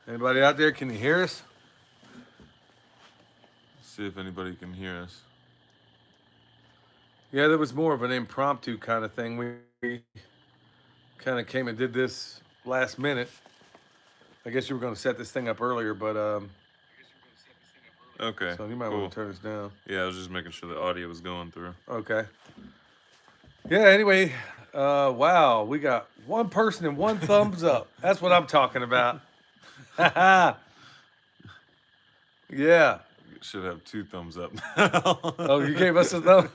Anybody out there? Can you hear us? See if anybody can hear us. Yeah, there was more of an impromptu kind of thing. We kind of came and did this last minute. I guess you were going to set this thing up earlier, but Okay, so you might want cool. to turn this down. Yeah, I was just making sure the audio was going through. Okay. Yeah. Anyway, wow, we got one person and one thumbs up. That's what I'm talking about. Yeah. Should have two thumbs up Oh, now. you gave us a thumb.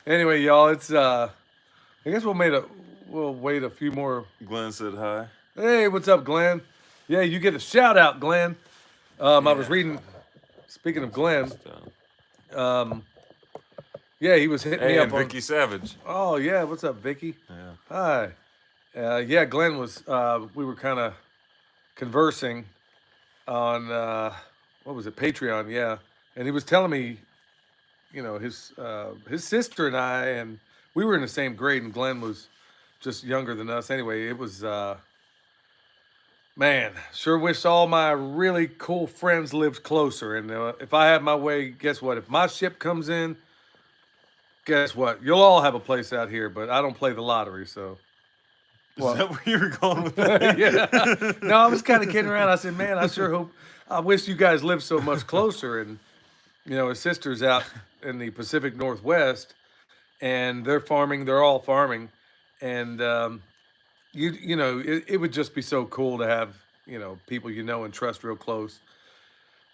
Anyway, y'all, it's I guess we'll wait a few more. Glenn said hi. Hey, what's up, Glenn? Yeah, you get a shout out, Glenn. I was Yeah. reading. Speaking of Let's write Glenn, this down. um, yeah, he was hitting me Hey, up and on. Vicky Savage. Oh yeah, what's up, Vicky? Yeah. Hi. Yeah, Glenn was. We were kind of conversing on what was it, Patreon? Yeah, and he was telling me, his sister and I, and we were in the same grade, and Glenn was just younger than us. Anyway, it was. Man, sure wish all my really cool friends lived closer. And if I had my way, guess what? If my ship comes in, guess what? You'll all have a place out here, but I don't play the lottery, so. Is Well, that where you were going with yeah. that? No, I was kind of kidding around. I said, man, I sure hope, I wish you guys lived so much closer. And, his sister's out in the Pacific Northwest, and they're farming. They're all farming. And, it would just be so cool to have, people you know and trust real close.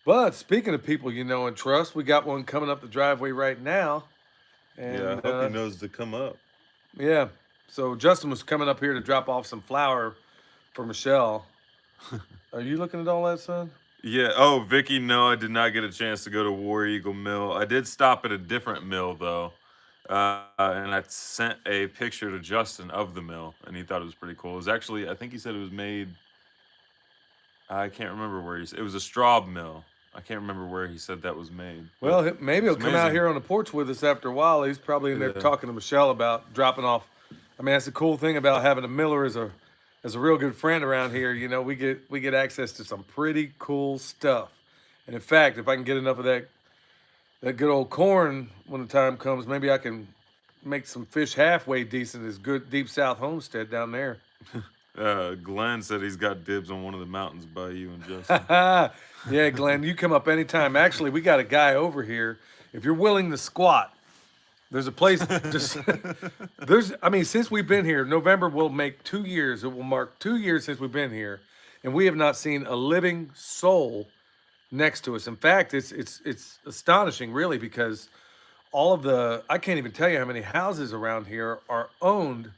But speaking of people you know and trust, we got one coming up the driveway right now. Yeah, I And hope he knows to come up. yeah, so Justin was coming up here to drop off some flour for Michelle. Are you looking at all that, son? Yeah. Oh, Vicky, no, I did not get a chance to go to War Eagle Mill. I did stop at a different mill though, and I sent a picture to Justin of the mill, and he thought it was pretty cool. It was actually, I think he said it was made. I can't remember where he said it was a straw mill. I can't remember where he said that was made, but Well, maybe it's he'll come out amazing. here on the porch with us after a while. He's probably in there Yeah. talking to Michelle about dropping off. I mean, that's the cool thing about having a Miller as a real good friend around here. We get access to some pretty cool stuff. And in fact, if I can get enough of that good old corn when the time comes, maybe I can make some fish halfway decent as good deep south homestead down there. Glenn said he's got dibs on one of the mountains by you and Justin. Yeah, Glenn, you come up anytime. Actually, we got a guy over here. If you're willing to squat, there's a place just I mean, since we've been here, November will make 2 years. It will mark 2 years since we've been here, and we have not seen a living soul next to us. In fact, it's astonishing, really, because all of the I can't even tell you how many houses around here are owned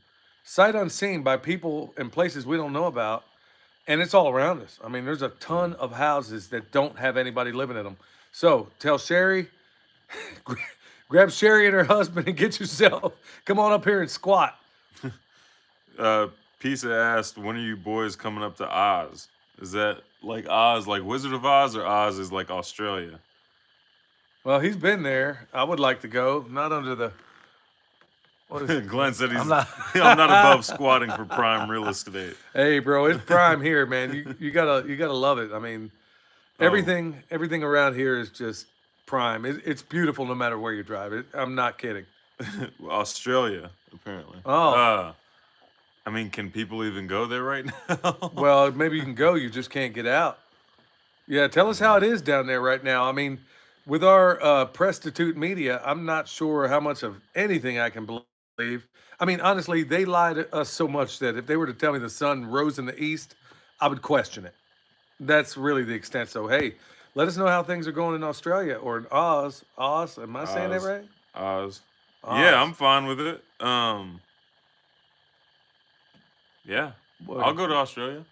sight unseen by people in places we don't know about, and it's all around us. I mean, there's a ton of houses that don't have anybody living in them. So tell Sherry, grab Sherry and her husband and get yourself. Come on up here and squat. Uh, Pisa asked, "When are you boys coming up to Oz? Is that like Oz, like Wizard of Oz, or Oz is like Australia?" Well, he's been there. I would like to go. Not under the what is it? Glenn said I'm he's, not. I'm not above squatting for prime real estate. Hey, bro, it's prime here, man. You gotta love it. I mean, Oh, everything around here is just prime. It's beautiful no matter where you drive. I'm not kidding. Australia, apparently. Oh, I mean, can people even go there right now? well, maybe you can go. You just can't get out. Yeah, tell us how it is down there right now. I mean, with our prostitute media, I'm not sure how much of anything I can believe. I mean, honestly, they lie to us so much that if they were to tell me the sun rose in the east, I would question it. That's really the extent. So, hey, let us know how things are going in Australia or in Oz. Oz, am I saying that Oz, right? Oz. Yeah, I'm Oz. fine with it. Yeah, I'll Well, go to Australia.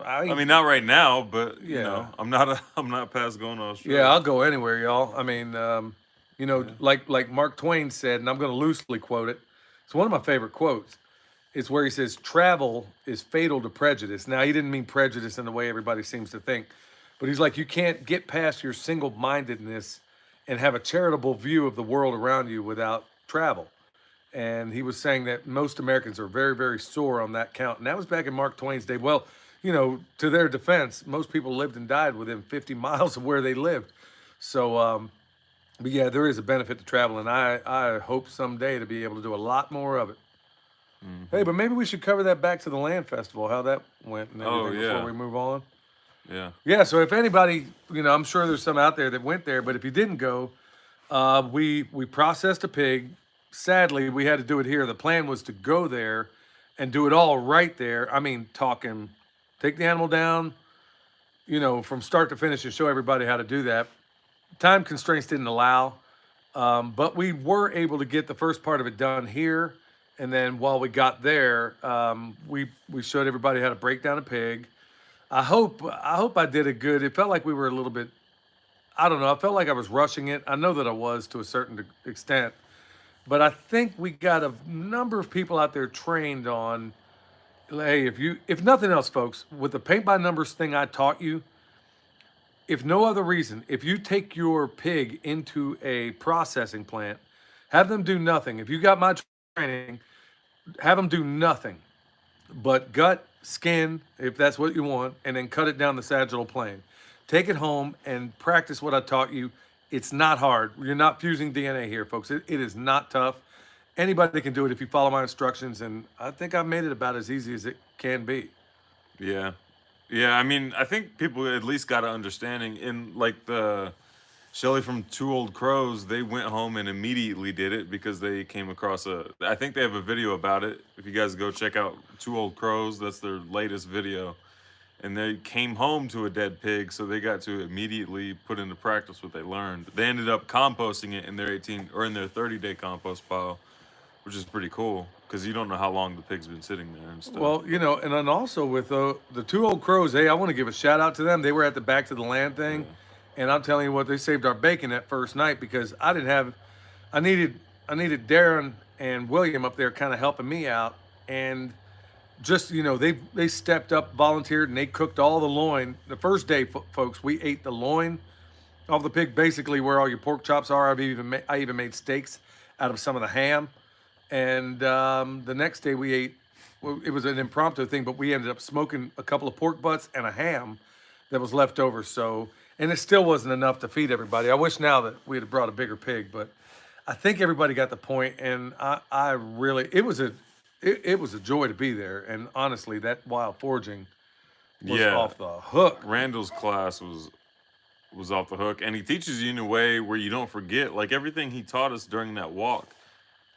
I I mean, not right now, but yeah, I'm not I'm not past going to yeah, Australia. I'll go anywhere, y'all. I mean, Yeah. like Mark Twain said, and I'm going to loosely quote it. It's one of my favorite quotes. It's where he says, "Travel is fatal to prejudice." Now, he didn't mean prejudice in the way everybody seems to think, but he's like, you can't get past your single mindedness and have a charitable view of the world around you without travel. and he was saying that most Americans are very, very sore on that count. And that was back in Mark Twain's day. Well, to their defense, most people lived and died within 50 miles of where they lived. So, but yeah, there is a benefit to travel, and I hope someday to be able to do a lot more of it. Hey, Hmm. but maybe we should cover that back to the land festival, how that went and Oh everything before yeah, we move on. yeah. Yeah, so if anybody, I'm sure there's some out there that went there, but if you didn't go, we processed a pig. Sadly, we had to do it here. The plan was to go there and do it all right there. I mean, talking, take the animal down, from start to finish and show everybody how to do that. Time constraints didn't allow, but we were able to get the first part of it done here. And then while we got there, we showed everybody how to break down a pig. I hope I did it good. It felt like we were a little bit. I don't know. I felt like I was rushing it. I know that I was to a certain extent, but I think we got a number of people out there trained on. Hey, if nothing else, folks, with the paint by numbers thing I taught you, if no other reason, if you take your pig into a processing plant, have them do nothing. If you got my training, have them do nothing but gut, skin, if that's what you want, and then cut it down the sagittal plane. Take it home and practice what I taught you. It's not hard. You're not fusing DNA here, folks. It is not tough. Anybody can do it if you follow my instructions, and I think I made it about as easy as it can be. Yeah. Yeah, I mean, I think people at least got an understanding in like the Shelly from Two Old Crows, they went home and immediately did it because they came across I think they have a video about it. If you guys go check out Two Old Crows, that's their latest video. And they came home to a dead pig, so they got to immediately put into practice what they learned. They ended up composting it in their 18 or in their 30-day compost pile, which is pretty cool because you don't know how long the pig's been sitting there and stuff. Well, and then also with the two old crows, hey, I want to give a shout out to them. They were at the back to the land thing, Yeah. and I'm telling you what, they saved our bacon that first night because I didn't have, I needed Darren and William up there kind of helping me out, and just they stepped up, volunteered, and they cooked all the loin. The first day, folks, we ate the loin of the pig, basically where all your pork chops are. I even made steaks out of some of the ham. And the next day we ate. Well, it was an impromptu thing, but we ended up smoking a couple of pork butts and a ham that was left over. So, and it still wasn't enough to feed everybody. I wish now that we had brought a bigger pig, but I think everybody got the point. And I really, it was a joy to be there. And honestly, that wild foraging was Yeah. off the hook. Randall's class was off the hook, and he teaches you in a way where you don't forget like everything he taught us during that walk.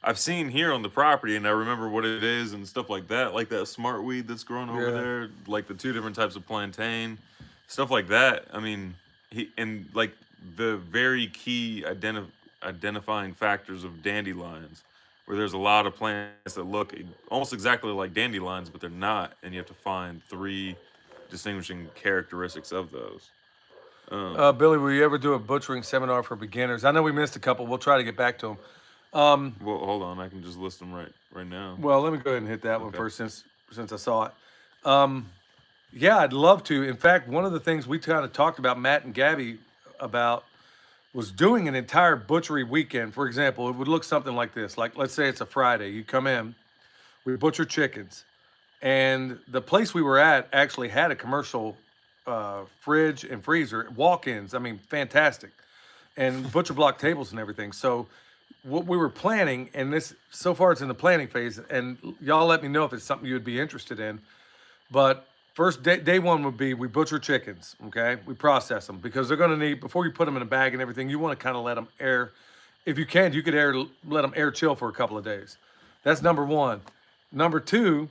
I've seen here on the property, and I remember what it is and stuff like that smart weed that's growing over Yeah. there, like the two different types of plantain, stuff like that. I mean, he and like the very key identifying factors of dandelions, where there's a lot of plants that look almost exactly like dandelions, but they're not, and you have to find three distinguishing characteristics of those. Um, Billy, will you ever do a butchering seminar for beginners? I know we missed a couple. We'll try to get back to them. well, hold on, I can just list them right now. Well, let me go ahead and hit that one Okay. first since I saw it. Um, yeah, I'd love to. In fact, one of the things we kind of talked about, Matt and Gabby, about was doing an entire butchery weekend. For example, it would look something like this. Like, let's say it's a Friday. You come in, we butcher chickens, and the place we were at actually had a commercial fridge and freezer, walk-ins. I mean, fantastic, and butcher block tables and everything. So what we were planning, and this so far it's in the planning phase, and y'all let me know if it's something you would be interested in. But first day one would be we butcher chickens, okay? We process them because they're gonna need, before you put them in a bag and everything, you wanna kind of let them air. If you can, you could let them air chill for a couple of days. That's number one. Number two,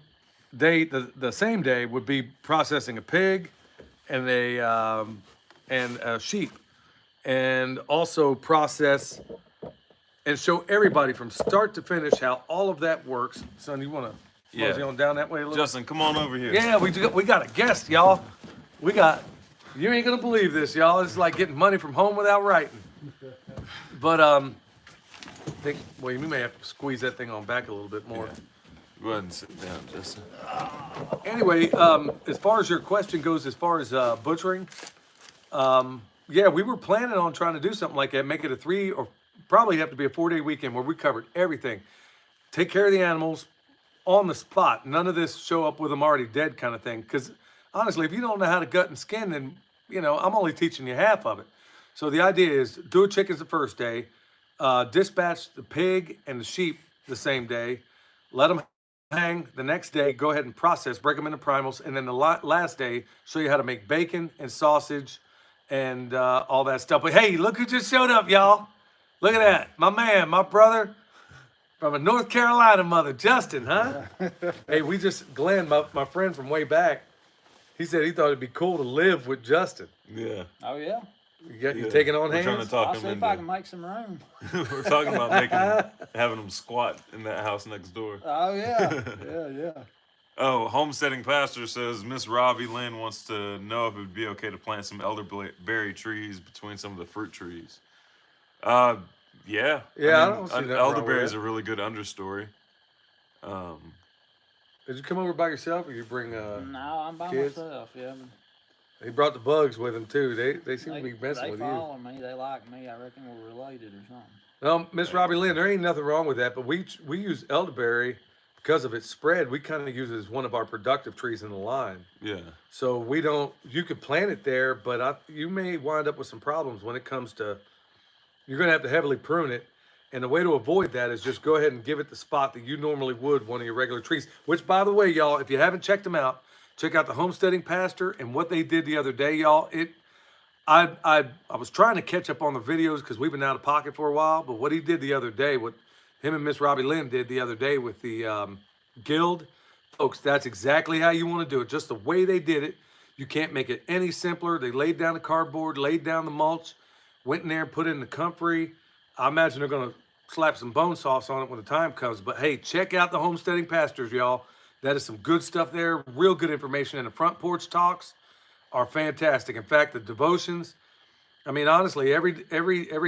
the same day would be processing a pig and a sheep, and also process and show everybody from start to finish how all of that works. Son, you wanna mosey Yeah. on down that way a little? Justin, come on over here. Yeah, we got a guest, y'all. You ain't gonna believe this, y'all. It's like getting money from home without writing. But well, you may have to squeeze that thing on back a little bit more. Yeah. Go ahead and sit down, Justin. Anyway, as far as your question goes, as far as butchering, yeah, we were planning on trying to do something like that, make it a 3 or probably have to be a 4-day weekend where we covered everything. take care of the animals on the spot. None of this show up with them already dead kind of thing. Because honestly, if you don't know how to gut and skin, then I'm only teaching you half of it. So the idea is do chickens the first day, dispatch the pig and the sheep the same day, let them hang the next day, go ahead and process, break them into primals, and then the last day show you how to make bacon and sausage and all that stuff. But hey, look who just showed up, y'all. Look at that. My man, my brother from a North Carolina mother, Justin, huh? Hey, Glenn, my friend from way back, he said he thought it'd be cool to live with Justin. Yeah. Oh yeah. You taking on We're trying to hands? talk I'll him see if into. I can make some room. We're talking about having them squat in that house next door. Oh yeah. Yeah. Oh, homesteading pastor says Miss Robbie Lynn wants to know if it would be okay to plant some elderberry trees between some of the fruit trees. Yeah. Yeah, I don't see nothing wrong with elderberry is that. a really good understory. Did you come over by yourself, or you bring? No, I'm by kids? myself. Yeah. He brought the bugs with him too. They seem to be messing They with you. follow me. They like me. I reckon we're related or something. Well, Miss Robbie Lynn, there ain't nothing wrong with that, but we use elderberry because of its spread. We kind of use it as one of our productive trees in the line. Yeah. So we don't. You could plant it there, but you may wind up with some problems when it comes to. You're going to have to heavily prune it, and the way to avoid that is just go ahead and give it the spot that you normally would one of your regular trees. Which, by the way, y'all, if you haven't checked them out, check out the Homesteading Pastor and what they did the other day, y'all. I was trying to catch up on the videos because we've been out of pocket for a while, but what he did the other day, what him and Miss Robbie Lynn did the other day with the guild, folks, that's exactly how you want to do it. Just the way they did it. You can't make it any simpler. They laid down the cardboard, laid down the mulch, went in there and put in the comfrey. I imagine they're going to slap some bone sauce on it when the time comes. But hey, check out the Homesteading Pastors, y'all. That is some good stuff there. Real good information. And the front porch talks are fantastic. In fact, the devotions, I mean, honestly, every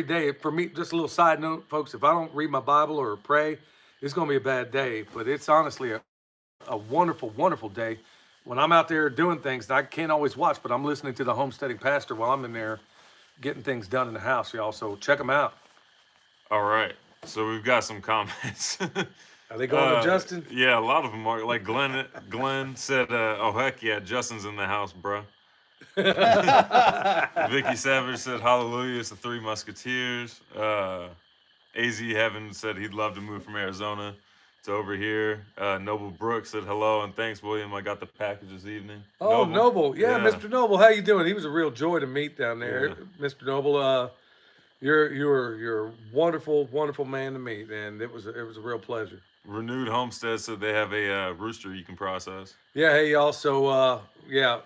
day, for me, just a little side note, folks, if I don't read my Bible or pray, it's going to be a bad day. But it's honestly a wonderful, wonderful day. When I'm out there doing things, I can't always watch, but I'm listening to the Homesteading Pastor while I'm in there getting things done in the house, y'all. So check them out. All right. So we've got some comments. Are they going to Justin? Yeah, a lot of them are. Like Glenn said, oh, heck yeah, Justin's in the house, bro. Vicky Savage said, hallelujah, it's the Three Musketeers. AZ Heaven said he'd love to move from Arizona to over here. Noble Brooks said, hello and thanks, William. I got the package this evening. Oh, Noble. Yeah, Mr. Noble, how you doing? He was a real joy to meet down there. Yeah. Mr. Noble, you're a wonderful, wonderful man to meet, and it was a real pleasure. Renewed Homestead said they have a rooster you can process. Yeah, hey y'all. So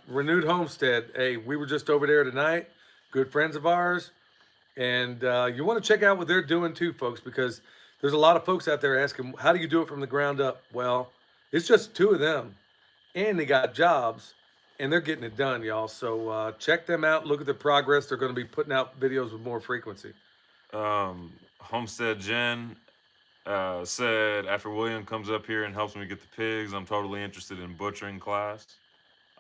Renewed Homestead. Hey, we were just over there tonight. Good friends of ours, and you want to check out what they're doing too, folks, because there's a lot of folks out there asking, how do you do it from the ground up? Well, it's just two of them, and they got jobs, and they're getting it done, y'all. So check them out. Look at their progress. They're going to be putting out videos with more frequency. Homestead Jen said, after William comes up here and helps me get the pigs, I'm totally interested in butchering class.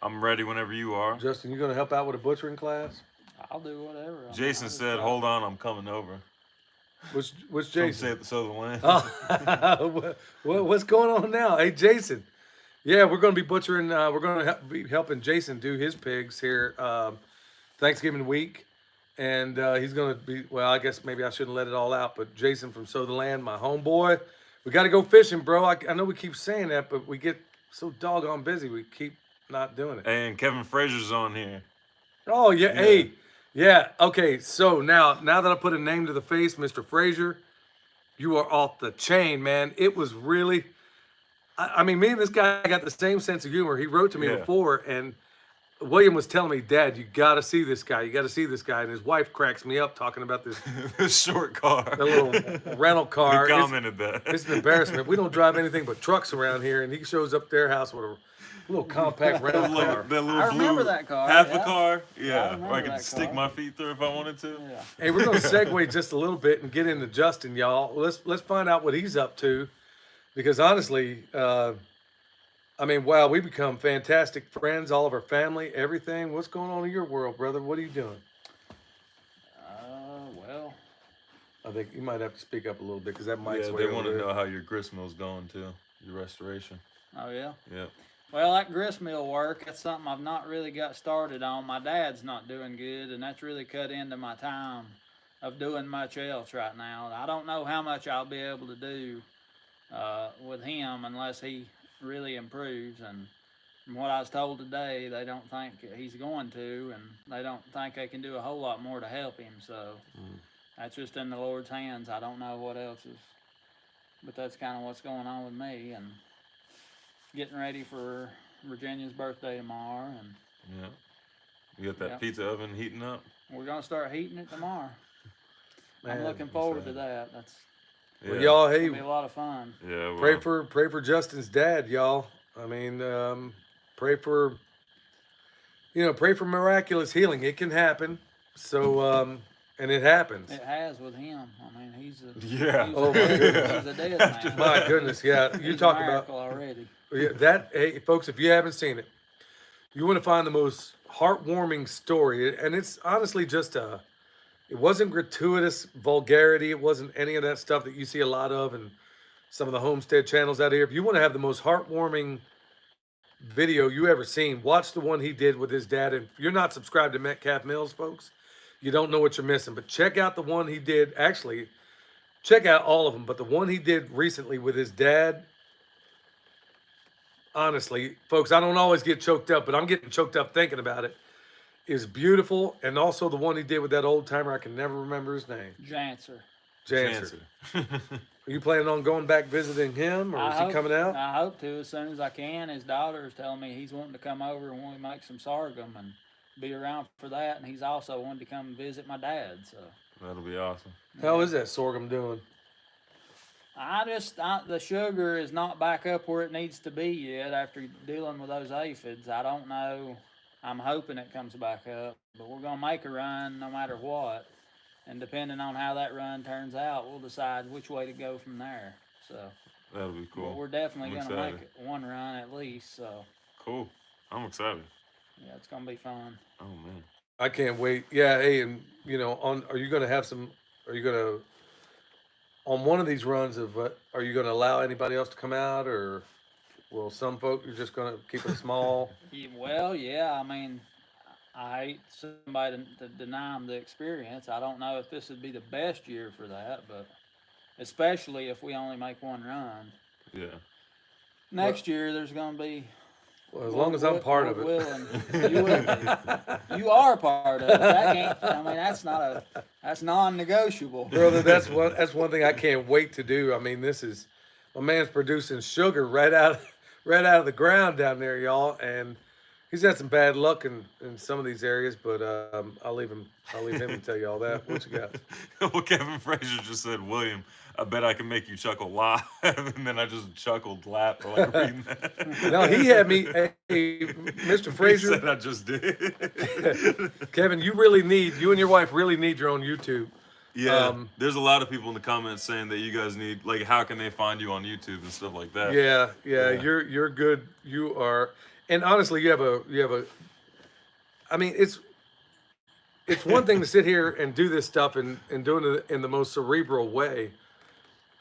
I'm ready whenever you are. Justin, you going to help out with a butchering class? I'll do whatever. Jason said, hold on, I'm coming over. What's Jason? From Sutherland. Oh, what's going on now? Hey, Jason. Yeah, we're going to be butchering. We're going to be helping Jason do his pigs here Thanksgiving week. And he's going to be, well, I guess maybe I shouldn't let it all out, but Jason from Sutherland, my homeboy, we got to go fishing, bro. I know we keep saying that, but we get so doggone busy, we keep not doing it. And Kevin Frazier's on here. Oh, yeah. Hey, yeah. Okay, so now that I put a name to the face, Mr. Frazier, you are off the chain, man. It was really, I mean, me and this guy got the same sense of humor. He wrote to me before, and William was telling me, Dad, you got to see this guy. You got to see this guy. And his wife cracks me up talking about this This short car. the little rental car. He commented that. It's an embarrassment. We don't drive anything but trucks around here, and he shows up their house with a little compact rental car. That little I remember blue that car. half Yeah. a car. I Yeah, remember where I could that stick car. my feet through if I wanted to. Yeah. Hey, we're going to segue just a little bit and get into Justin, y'all. Let's find out what he's up to, because honestly, I mean, wow, we become fantastic friends, all of our family, everything. What's going on in your world, brother? What are you doing? Well, I think you might have to speak up a little bit because that mic's Yeah, way they want over to there. know how your grist mill's going too. Your restoration. Oh yeah. Yep. Well, that grist mill work, that's something I've not really got started on. My dad's not doing good, and that's really cut into my time of doing much else right now. I don't know how much I'll be able to do with him unless he really improves. And from what I was told today, they don't think he's going to, and they don't think they can do a whole lot more to help him. So that's just in the Lord's hands. I don't know what else is, but that's kind of what's going on with me. And getting ready for Virginia's birthday tomorrow, and Yeah. You got that Yep. pizza oven heating up? we're gonna start heating it tomorrow. I'm Man, looking forward to that. That's Yeah. well, y'all, gonna hey, be a lot of fun. Yeah. pray Well, for Justin's dad, y'all. I mean, pray for pray for miraculous healing. It can happen. So and it happens. It has with him. I mean, he's a Yeah. He's Oh, a my dead, goodness. he's a dead man. My goodness, yeah. You He's talk a about miracle already. yeah, that. Hey, folks, if you haven't seen it, you want to find the most heartwarming story, and it's honestly just a. It wasn't gratuitous vulgarity. It wasn't any of that stuff that you see a lot of in some of the homestead channels out here. If you want to have the most heartwarming video you ever seen, watch the one he did with his dad. And if you're not subscribed to Metcalf Mills, folks, you don't know what you're missing. But check out the one he did. Actually, check out all of them. But the one he did recently with his dad. Honestly, folks, I don't always get choked up, but I'm getting choked up thinking about it. Is beautiful, and also the one he did with that old timer. I can never remember his name. Janser. Janser. Janser. Are you planning on going back visiting him, or is he coming out? I hope to as soon as I can. His daughter is telling me he's wanting to come over and we make some sorghum and be around for that. And he's also wanted to come visit my dad. So That'll be awesome. How is that sorghum doing? the sugar is not back up where it needs to be yet after dealing with those aphids. I don't know. I'm hoping it comes back up, but we're gonna make a run no matter what. And depending on how that run turns out, we'll decide which way to go from there. So That'll be but cool. we're definitely I'm gonna excited. make it one run at least. So Cool. I'm excited. yeah, it's gonna be fun. Oh man. I can't wait. Yeah, hey, and are you gonna have some? Are you gonna on one of these runs of? Are you gonna allow anybody else to come out, or will some folk you're just gonna keep it small? Well, yeah, I mean, I hate somebody to deny them the experience. I don't know if this would be the best year for that, but especially if we only make one run. Yeah. Next year, there's going to be. Well, as long as I'm part of it. You will be. You are part of it. That can't. I mean, that's non-negotiable. Brother, that's one thing I can't wait to do. I mean, my man's producing sugar right out of the ground down there, y'all, and he's had some bad luck in some of these areas, but I'll leave him to tell you all that. What you got? Well, Kevin Frazier just said, William, I bet I can make you chuckle live. And then I just chuckled, laughed like reading that. No, he had me. Hey, Mr. He Frazier, said I just did. Kevin, you and your wife really need your own YouTube. Yeah, there's a lot of people in the comments saying that you guys need, like, how can they find you on YouTube and stuff like that. Yeah, Yeah. you're good. You are, and honestly, you have a. I mean, it's one thing to sit here and do this stuff and doing it in the most cerebral way,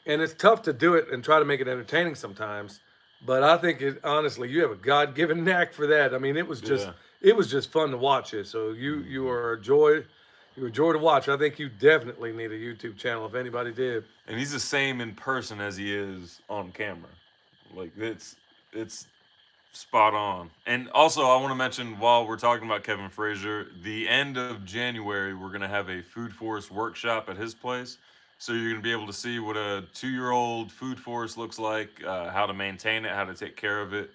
and it's tough to do it and try to make it entertaining sometimes. But I think honestly, you have a God-given knack for that. I mean, it was just fun to watch it. So you are a joy. You're a joy to watch. I think you definitely need a YouTube channel if anybody did. And he's the same in person as he is on camera. Like, it's spot on. And also, I want to mention, while we're talking about Kevin Frazier, the end of January, we're going to have a food forest workshop at his place. So you're going to be able to see what a 2-year-old food forest looks like, how to maintain it, how to take care of it,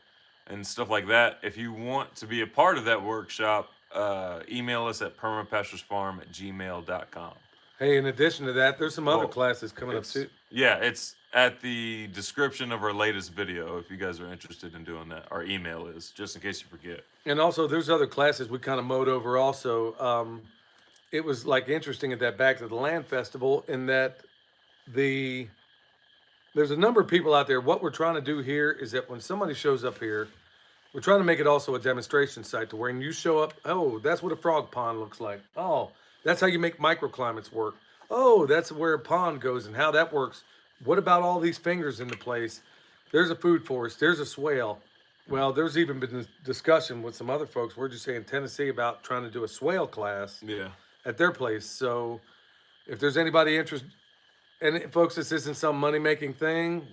and stuff like that. If you want to be a part of that workshop, email us at permapasturesfarm@gmail.com. Hey, in addition to that, there's some other Oh, classes coming up too. Yeah, it's at the description of our latest video if you guys are interested in doing that. Our email is, just in case you forget. And also, there's other classes we kind of mowed over also. It was like interesting at that Back to the Land Festival in that there's a number of people out there. What we're trying to do here is that when somebody shows up here, we're trying to make it also a demonstration site to where when you show up, oh, that's what a frog pond looks like. Oh, that's how you make microclimates work. oh, that's where a pond goes and how that works. What about all these fingers in the place? There's a food forest. There's a swale. Well, there's even been this discussion with some other folks. We're just saying Tennessee about trying to do a swale class Yeah. at their place. So if there's anybody interested, and folks, this isn't some money making thing.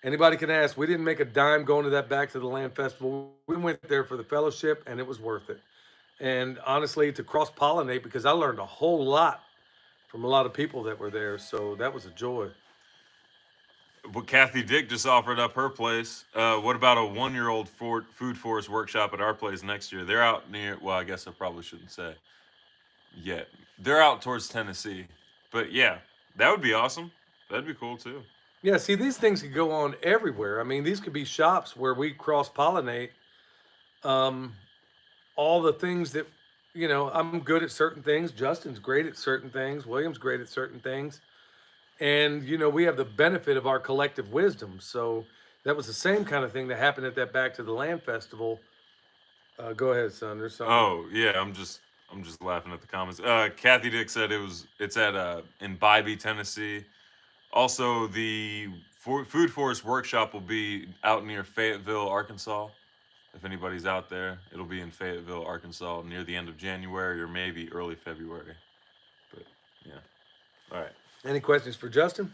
Anybody can ask. We didn't make a dime going to that Back to the Land festival. We went there for the fellowship, and it was worth it. And honestly, to cross pollinate, because I learned a whole lot from a lot of people that were there. So that was a joy. But Kathy Dick just offered up her place. What about a 1-year-old food forest workshop at our place next year? They're out near. Well, I guess I probably shouldn't say yet. They're out towards Tennessee. But yeah, that would be awesome. That'd be cool too. Yeah, see, these things could go on everywhere. I mean, these could be shops where we cross pollinate all the things that, I'm good at certain things. Justin's great at certain things. William's great at certain things. And, we have the benefit of our collective wisdom. So that was the same kind of thing that happened at that Back to the Land festival. Go ahead, son. There's something. Oh yeah, I'm just laughing at the comments. Kathy Dick said it's at in Bybee, Tennessee. Also, the Food Forest Workshop will be out near Fayetteville, Arkansas. If anybody's out there, it'll be in Fayetteville, Arkansas, near the end of January or maybe early February. But yeah, all right. Any questions for Justin?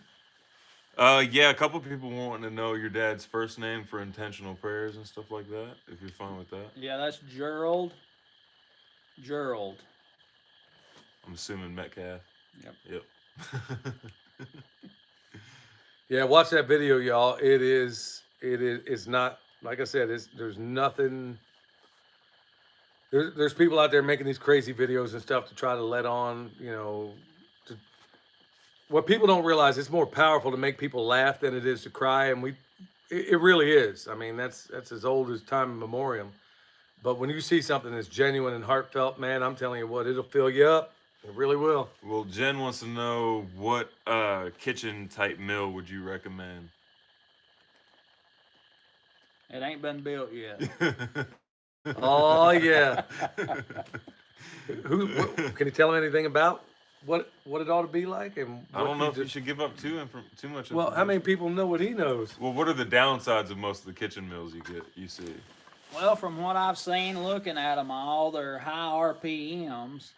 Yeah, a couple people wanting to know your dad's first name for intentional prayers and stuff like that. If you're fine with that, Yeah, that's Gerald. Gerald. I'm assuming Metcalf. Yep. Yep. Yeah, watch that video, y'all. It's not, like I said, there's nothing. There's people out there making these crazy videos and stuff to try to let on, what people don't realize, it's more powerful to make people laugh than it is to cry. And it really is. I mean, that's as old as time immemorial. But when you see something that's genuine and heartfelt, man, I'm telling you what, it'll fill you up. It really will. Well, Jen wants to know what kitchen type meal would you recommend? It ain't been built yet. Oh yeah. Can you tell them anything about what it ought to be like? And I don't know if you should give up too much. Well, how many people know what he knows? Well, what are the downsides of most of the kitchen meals you see? Well, from what I've seen looking at them all, they're high RPMs,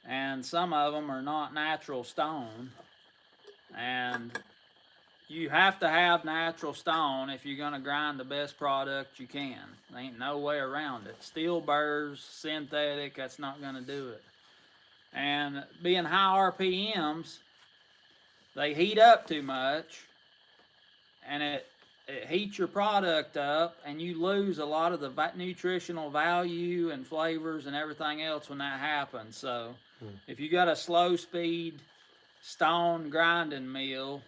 and some of them are not natural stone. And you have to have natural stone if you're going to grind the best product you can. There ain't no way around it. Steel burrs, synthetic, that's not going to do it. And being high RPMs, they heat up too much, and it heats your product up, and you lose a lot of the nutritional value and flavors and everything else when that happens. So if you got a slow speed stone grinding mill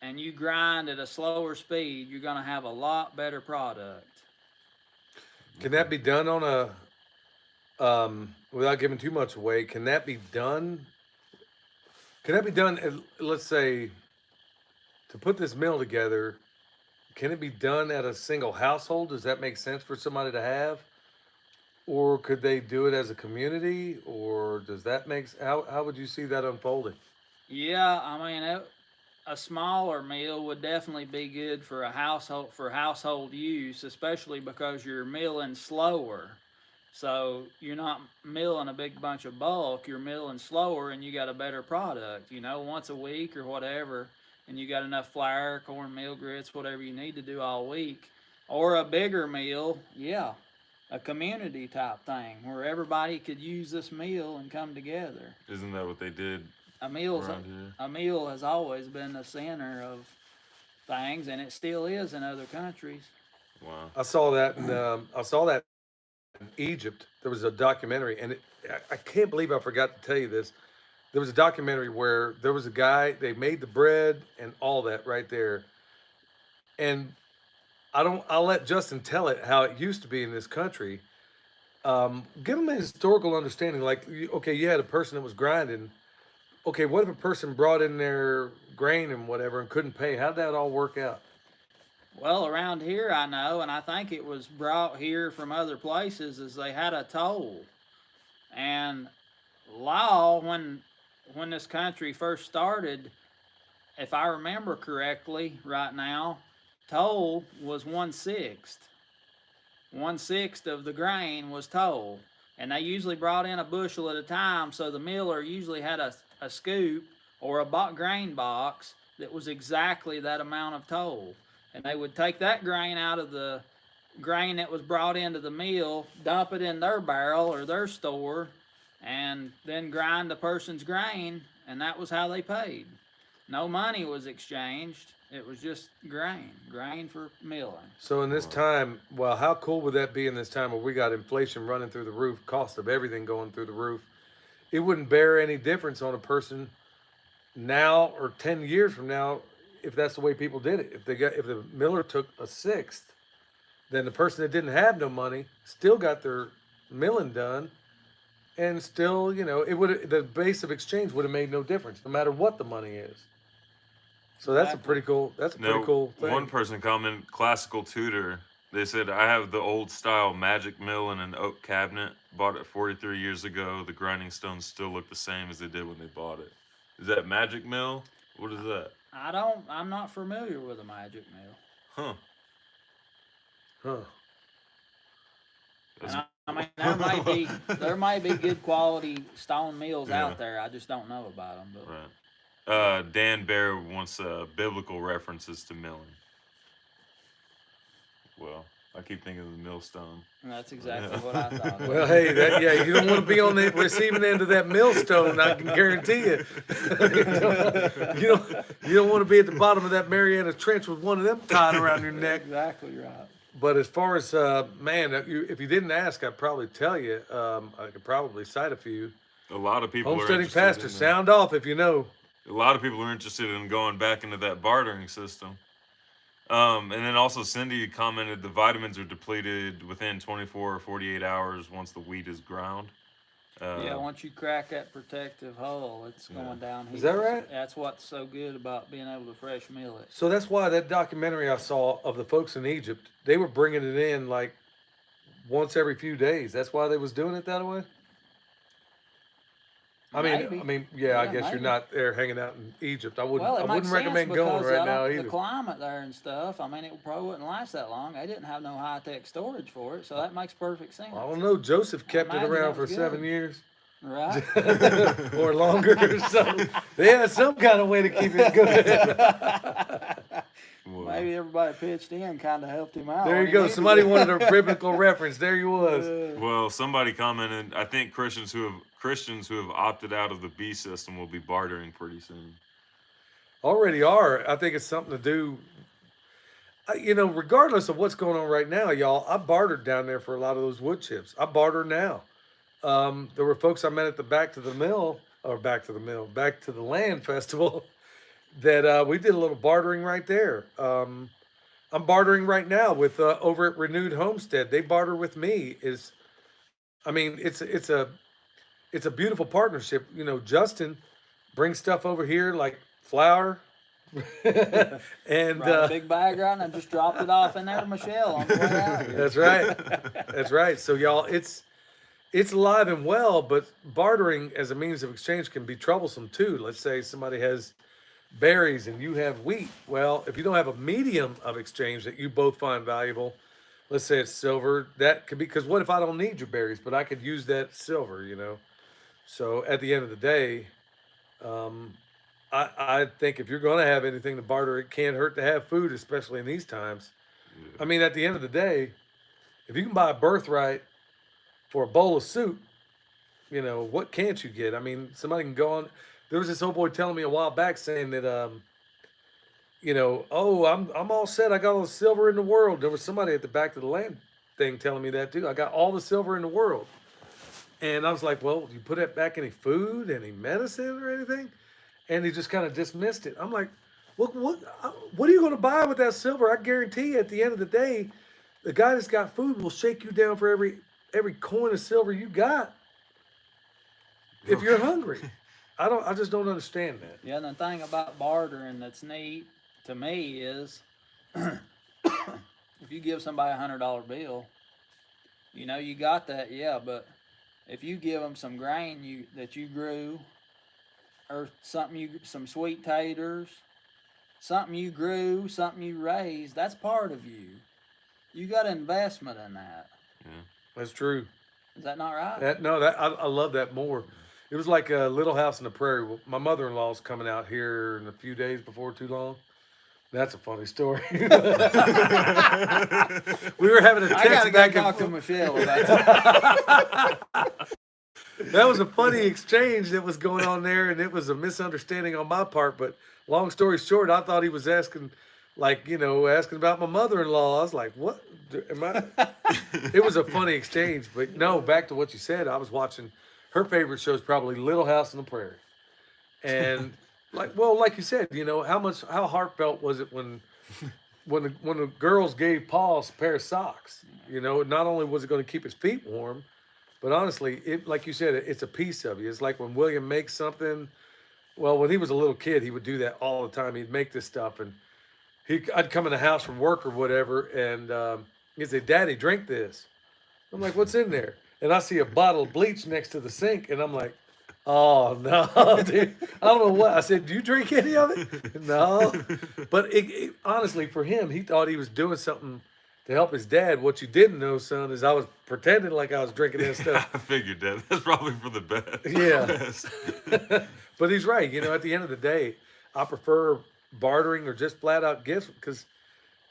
and you grind at a slower speed, you're going to have a lot better product. Can that be done on without giving too much away? Can that be done? Let's say, to put this mill together, can it be done at a single household? Does that make sense for somebody to have? Or could they do it as a community? Or does that how would you see that unfolding? Yeah, I mean, a smaller mill would definitely be good for household use, especially because you're milling slower. So you're not milling a big bunch of bulk, you're milling slower, and you got a better product, once a week or whatever, and you got enough flour, cornmeal, grits, whatever you need to do all week. Or a bigger meal, yeah, a community type thing where everybody could use this meal and come together. Isn't that what they did A meal has always been the center of things, and it still is in other countries. Wow. I saw that in Egypt. There was a documentary, and I can't believe I forgot to tell you this. There was a documentary where there was a guy, they made the bread and all that right there. And I'll let Justin tell it how it used to be in this country. Give him a historical understanding. Like, okay, you had a person that was grinding. Okay, what if a person brought in their grain and whatever and couldn't pay? How'd that all work out? Well, around here I know, and I think it was brought here from other places, is they had a toll. And law, when when this country first started, if I remember correctly, right now, toll was 1/6. 1/6 of the grain was toll, and they usually brought in a bushel at a time. So the miller usually had a scoop or a grain box that was exactly that amount of toll, and they would take that grain out of the grain that was brought into the mill, dump it in their barrel or their store, and then grind the person's grain, and that was how they paid. No money was exchanged. It was just grain for milling. So in this time, well, how cool would that be in this time where we got inflation running through the roof, cost of everything going through the roof? It wouldn't bear any difference on a person now or 10 years from now if that's the way people did it. If the miller took a sixth, then the person that didn't have no money still got their milling done, and still, the base of exchange would have made no difference, no matter what the money is. So that's a pretty cool. That's a pretty cool thing. One person commented, classical tutor. They said, I have the old style magic mill in an oak cabinet. Bought it 43 years ago. The grinding stones still look the same as they did when they bought it. Is that magic mill? What is that? I'm not familiar with a magic mill. Huh. Huh. And I mean, there might be good quality stone mills out there. I just don't know about them. But. Right. Dan Bear wants biblical references to milling. Well, I keep thinking of the millstone. And that's exactly what I thought. Well, hey, you don't want to be on the receiving end of that millstone. I can guarantee you. you don't want to be at the bottom of that Mariana Trench with one of them tied around your neck. Exactly right. But as far as man, if you didn't ask, I'd probably tell you. I could probably cite a few. A lot of people Homesteading are interested pastor, in sound off if you know. A lot of people are interested in going back into that bartering system. And then also Cindy commented the vitamins are depleted within 24 or 48 hours once the wheat is ground. Yeah, once you crack that protective hull, it's going downhill. Is that right? That's what's so good about being able to fresh mill it. So that's why that documentary I saw of the folks in Egypt, they were bringing it in like once every few days. That's why they was doing it that way. I mean, yeah, I guess maybe. You're not there hanging out in Egypt. I Well, it wouldn't makes recommend sense going because right now either. the climate there and stuff. I mean, it probably wouldn't last that long. They didn't have no high-tech storage for it, so that makes perfect sense. I don't know. Joseph kept it imagine around that for was 7 good. years. Right? Or longer or something. They had some kind of way to keep it good. Maybe everybody pitched in, kind of helped him out. There you go. Somebody wanted a biblical reference. There you was. Well, somebody commented, I think Christians who have opted out of the B system will be bartering pretty soon. Already are. I think it's something to do. Regardless of what's going on right now, y'all, I bartered down there for a lot of those wood chips. I barter now. There were folks I met at the Back to the Land festival that we did a little bartering right there. I'm bartering right now with over at Renewed Homestead. They barter with me. It's a beautiful partnership. Justin brings stuff over here like flour. And a big bag around and just dropped it off in there to Michelle on the way out here. That's right. That's right. So y'all, it's alive and well, but bartering as a means of exchange can be troublesome too. Let's say somebody has berries and you have wheat. Well, if you don't have a medium of exchange that you both find valuable, let's say it's silver, that could be, because what if I don't need your berries, but I could use that silver, So at the end of the day, I think if you're going to have anything to barter, it can't hurt to have food, especially in these times. I mean, at the end of the day, if you can buy a birthright for a bowl of soup, what can't you get? I mean, somebody can go on. There was this old boy telling me a while back saying that, oh, I'm all set. I got all the silver in the world. There was somebody at the Back to the Land thing telling me that too. I got all the silver in the world. And I was like, well, you put it back any food, any medicine or anything? And he just kind of dismissed it. I'm like, what are you going to buy with that silver? I guarantee you at the end of the day, the guy that's got food will shake you down for every coin of silver you got if you're hungry. I just don't understand that. Yeah, and the thing about bartering that's neat to me is if you give somebody $100 bill, you got that, yeah, but if you give them some grain that you grew or some sweet taters, something you grew, something you raised, that's part of you. You got investment in that. That's true. Is that not right? I love that more. It was like a Little House on the Prairie. Well, my mother-in-law's coming out here in a few days before too long. That's a funny story. We were having a I gotta text go back and talk to forth. Michelle about that. That was a funny exchange that was going on there, and it was a misunderstanding on my part. But long story short, I thought he was asking, asking about my mother-in-law. I was like, "What? Am I?" It was a funny exchange. But no, back to what you said. I was watching. Her favorite show is probably Little House on the Prairie, and like you said, how heartfelt was it when the girls gave Paul a pair of socks? Not only was it going to keep his feet warm, but honestly, like you said, it's a piece of you. It's like when William makes something. Well, when he was a little kid, he would do that all the time. He'd make this stuff, and I'd come in the house from work or whatever, and he'd say, "Daddy, drink this." I'm like, "What's in there?" And I see a bottle of bleach next to the sink, and I'm like, "Oh no, dude! I don't know what." I said, "Do you drink any of it?" No, but honestly, for him, he thought he was doing something to help his dad. What you didn't know, son, is I was pretending like I was drinking that stuff. I figured that. That's probably for the best. Yeah. But he's right. At the end of the day, I prefer bartering or just flat out gifts because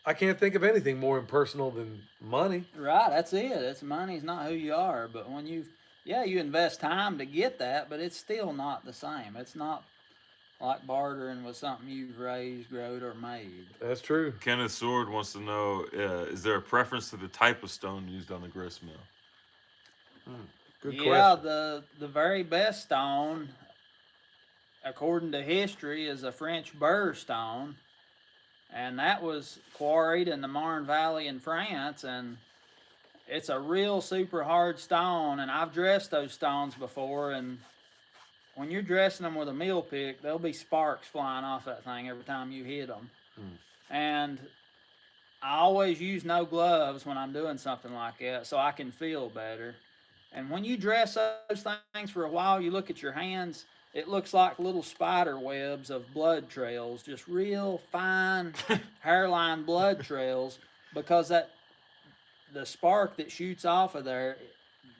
I can't think of anything more impersonal than money. Right, that's it. It's money's not who you are, but when you invest time to get that, but it's still not the same. It's not like bartering with something you've raised, growed, or made. That's true. Kenneth Sword wants to know: is there a preference to the type of stone used on the grist mill? Good Yeah, question. the very best stone, according to history, is a French burr stone, and that was quarried in the Marne Valley in France, and it's a real super hard stone, and I've dressed those stones before, and when you're dressing them with a mill pick, there'll be sparks flying off that thing every time you hit them. And I always use no gloves when I'm doing something like that so I can feel better. And when you dress those things for a while, you look at your hands, it looks like little spider webs of blood trails, just real fine hairline blood trails, because the spark that shoots off of there,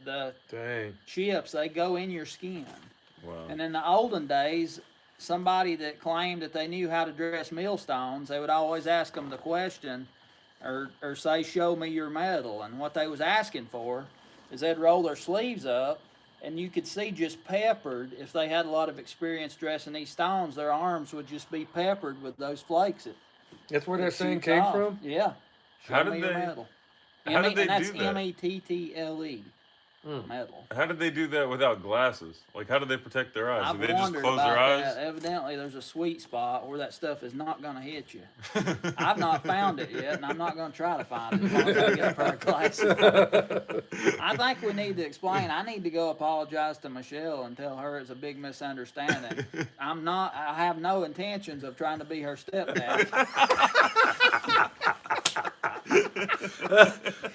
the Dang. chips, they go in your skin. Wow. And in the olden days, somebody that claimed that they knew how to dress millstones, they would always ask them the question, or say, "Show me your metal." And what they was asking for is they'd roll their sleeves up, and you could see just peppered, if they had a lot of experience dressing these stones, their arms would just be peppered with those flakes. That's where that That saying shoots came off. from? Yeah. How Show did me your they- metal. how did they and that's do that? METTLE. Metal. How did they do that without glasses? Like, how did they protect their eyes? I've Did they just wondered close about their eyes? that. Evidently, there's a sweet spot where that stuff is not going to hit you. I've not found it yet, and I'm not going to try to find it as long as I get a pair of glasses. I think we need to explain. I need to go apologize to Michelle and tell her it's a big misunderstanding. I have no intentions of trying to be her stepdad.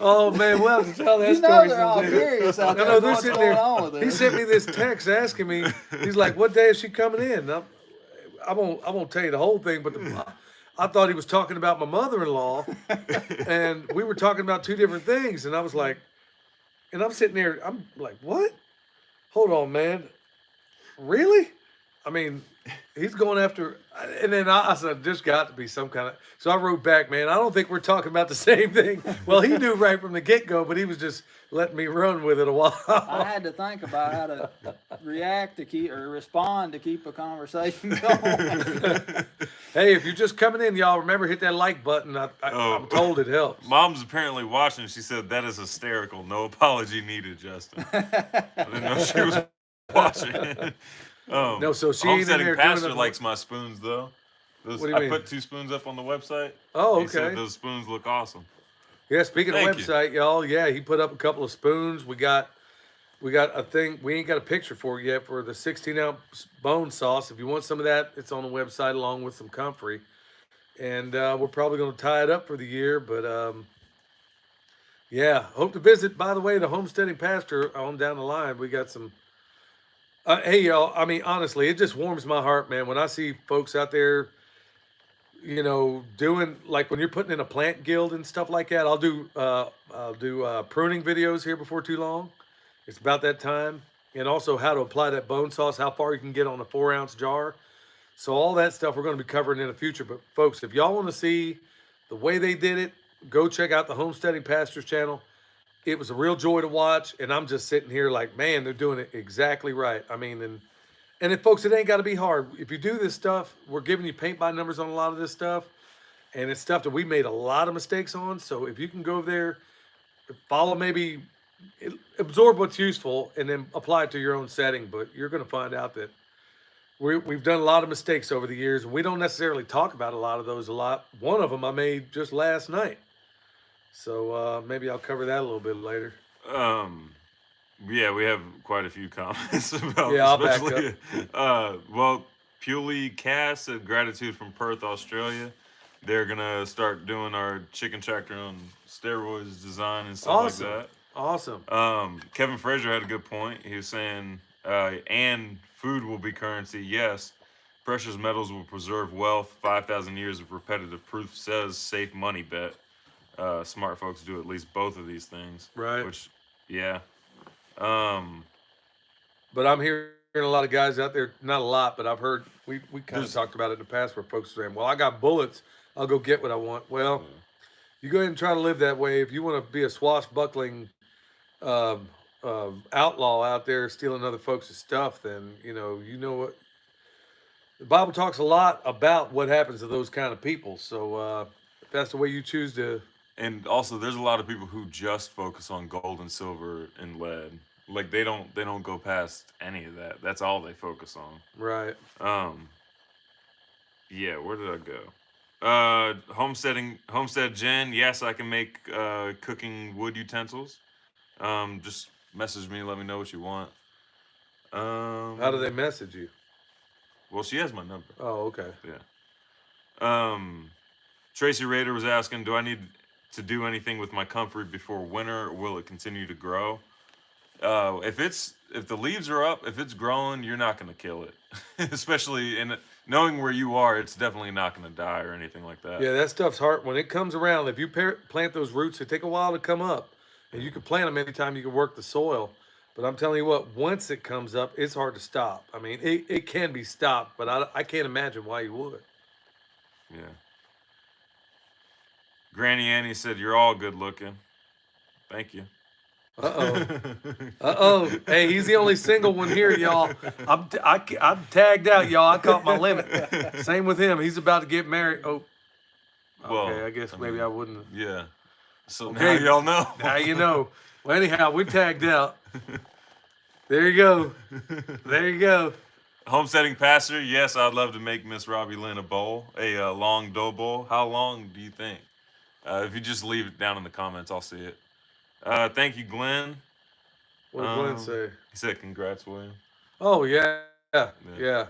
Oh man, we'll have to tell that You story. know they're all someday. curious out I there know they're what's sitting going there. on with He this. sent me this text asking me. He's like, "What day is she coming in?" I won't tell you the whole thing, but I thought he was talking about my mother-in-law, and we were talking about two different things. And I was like, and I'm sitting there. I'm like, "What? Hold on, man. Really? I mean, he's going after." And then I said, "There's got to be some kind of." So I wrote back, "Man, I don't think we're talking about the same thing." Well, he knew right from the get-go, but he was just letting me run with it a while. I had to think about how to react to keep or respond to keep a conversation going. Hey, if you're just coming in, y'all remember hit that like button. Oh. I'm told it helps. Mom's apparently watching. She said, "That is hysterical. No apology needed, Justin." I didn't know she was watching. No, so she ain't in Homesteading there doing Pastor nothing. likes my spoons, though. What do you I mean? put 2 spoons up on the website. Oh, He said okay. those spoons look awesome. Yeah, speaking of Thank you. website, y'all, yeah, he put up a couple of spoons. We got a thing. We ain't got a picture for it yet for the 16-ounce bone sauce. If you want some of that, it's on the website along with some comfrey. And we're probably going to tie it up for the year. But yeah, hope to visit. By the way, the Homesteading Pastor on down the line. We got some Hey, y'all. I mean, honestly, it just warms my heart, man, when I see folks out there, doing like when you're putting in a plant guild and stuff like that. I'll do pruning videos here before too long. It's about that time, and also how to apply that bone sauce, how far you can get on a 4 ounce jar. So all that stuff we're going to be covering in the future. But folks, if y'all want to see the way they did it, go check out the Homesteading Pastors channel. It was a real joy to watch, and I'm just sitting here like, man, they're doing it exactly right. I mean, and if folks, it ain't got to be hard. If you do this stuff, we're giving you paint by numbers on a lot of this stuff, and it's stuff that we made a lot of mistakes on. So if you can go there, follow, maybe absorb what's useful, and then apply it to your own setting. But you're going to find out that we've done a lot of mistakes over the years, and we don't necessarily talk about a lot of those a lot. One of them I made just last night. So maybe I'll cover that a little bit later. Yeah, we have quite a few comments about. Yeah, I'll back especially. Well, Puley Cass said gratitude from Perth, Australia. They're gonna start doing our chicken tractor on steroids design and stuff Awesome. like that. Awesome. Kevin Frazier had a good point. He was saying, and food will be currency. Yes, precious metals will preserve wealth. 5,000 years of repetitive proof says safe money bet. Smart folks do at least both of these things. Right. Which, yeah. But I'm hearing a lot of guys out there, not a lot, but I've heard, we kind of There's- talked about it in the past, where folks are saying, well, I got bullets, I'll go get what I want. Well, you go ahead and try to live that way. If you want to be a swashbuckling outlaw out there stealing other folks' stuff, then you know what the Bible talks a lot about what happens to those kind of people. So if that's the way you choose to. And also, there's a lot of people who just focus on gold and silver and lead. Like they don't go past any of that. That's all they focus on. Right. Yeah, where did I go? Homestead Jen. Yes, I can make cooking wood utensils. Just message me, let me know what you want. How do they message you? Well, she has my number. Oh, okay. Yeah. Tracy Rader was asking, do I need to do anything with my comfrey before winter, or will it continue to grow? If the leaves are up, if it's growing, you're not gonna kill it. Especially in knowing where you are, it's definitely not gonna die or anything like that. Yeah, that stuff's hard. When it comes around, if you plant those roots, they take a while to come up. And you can plant them anytime you can work the soil. But I'm telling you what, once it comes up, it's hard to stop. I mean, it can be stopped, but I can't imagine why you would. Yeah. Granny Annie said, "You're all good looking." Thank you. Uh-oh. Hey, he's the only single one here, y'all. I'm tagged out, y'all. I caught my limit. Same with him. He's about to get married. Oh. Well, Okay, I guess maybe I wouldn't. Yeah. So Okay. now y'all know. Now you know. Well, anyhow, we're tagged out. There you go. There you go. Homesteading pastor. Yes, I'd love to make Miss Robbie Lynn a bowl, a long dough bowl. How long do you think? If you just leave it down in the comments, I'll see it. Thank you, Glenn. What did Glenn say? He said, "Congrats, William." Oh, yeah. Yeah.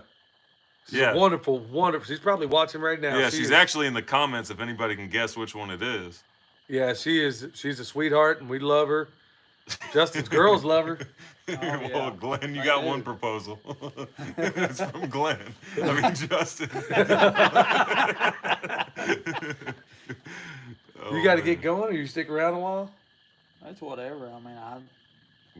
She's Yeah. wonderful, wonderful. She's probably watching right now. Yeah, She she's is- actually in the comments if anybody can guess which one it is. Yeah, she is. She's a sweetheart, and we love her. Justin's girls love her. yeah. Well, Glenn, you I got do. one proposal. It's from Glenn. I mean, Justin. You got to get going, or you stick around a while? That's whatever. I mean,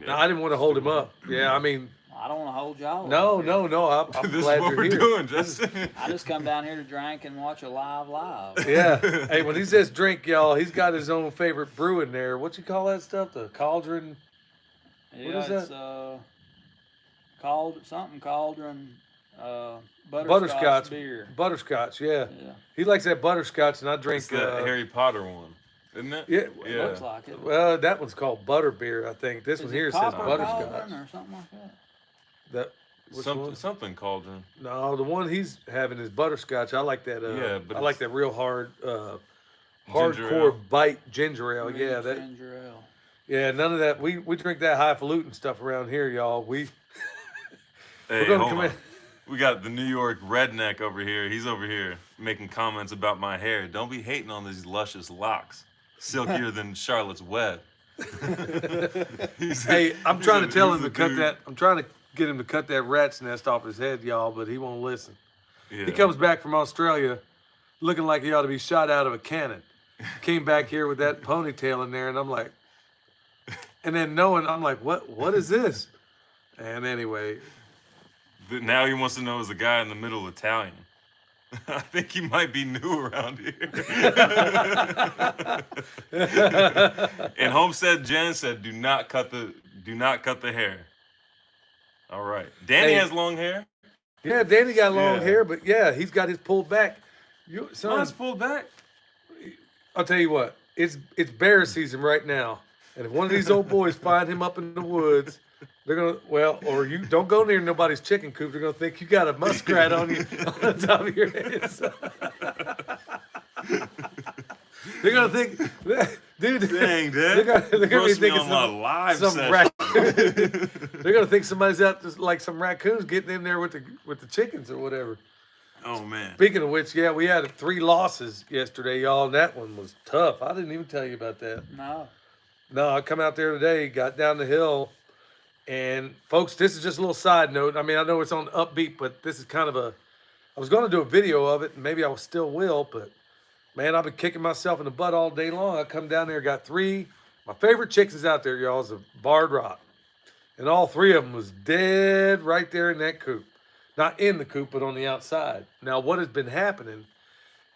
No, I didn't want to hold him up. Yeah, I mean, I don't want to hold y'all. no. I'm This glad is what you're we're here. doing, Justin. I just come down here to drink and watch a live. Yeah. Hey, when he says drink, y'all, he's got his own favorite brew in there. What you call that stuff? The cauldron? Yeah, is it's that? Cauldron butterscotch, Butterscotch beer. Butterscotch, yeah. Yeah, He likes that butterscotch, and I drink. It's the Harry Potter one, isn't it? Yeah. Yeah. looks like it. Well, that one's called butterbeer, I think. This Is one it here says copper butterscotch. cauldron or something like that? That which one? Something cauldron. No, the one he's having is butterscotch. I like that. Yeah, but I like it's- that real hard, Ginger hardcore ale. bite ginger ale. Yeah, Green that. ginger ale. Yeah, none of that. We drink that highfalutin stuff around here, y'all. Hey, gonna hold come on. in. We got the New York redneck over here. He's over here making comments about my hair. Don't be hating on these luscious locks, silkier than Charlotte's web. Hey, I'm trying to tell him to he's a cut dude. that. I'm trying to get him to cut that rat's nest off his head, y'all, but he won't listen. Yeah. He comes back from Australia looking like he ought to be shot out of a cannon. Came back here with that ponytail in there, and I'm like, and then knowing, I'm like, what is this? And anyway, But now he wants to know is the guy in the middle Italian. I think he might be new around here. And Homestead Jen said, "Do not cut the hair." All right. Danny Hey. has long hair. yeah, Danny got long Yeah. hair, but yeah, he's got his pulled back. Son, Mine's pulled back. I'll tell you what, it's bear season right now, and if one of these old boys find him up in the woods, they're gonna or you don't go near nobody's chicken coop. They're gonna think you got a muskrat on you on the top of your head. So. They're gonna think, dude. Dang, Dad. They're gonna be Roast me thinking on my live some session. raccoon. They're gonna think somebody's out like some raccoons getting in there with the chickens or whatever. Oh man. Speaking of which, yeah, we had 3 losses yesterday, y'all. And that one was tough. I didn't even tell you about that. No. No, I come out there today, got down the hill, and folks, this is just a little side note. I mean, I know it's on upbeat, but this is kind of I was going to do a video of it, and maybe I still will, but man, I've been kicking myself in the butt all day long. I come down there, got 3. My favorite chickens out there, y'all, is a barred rock, and all 3 of them was dead right there in that coop. Not in the coop, but on the outside. Now, what has been happening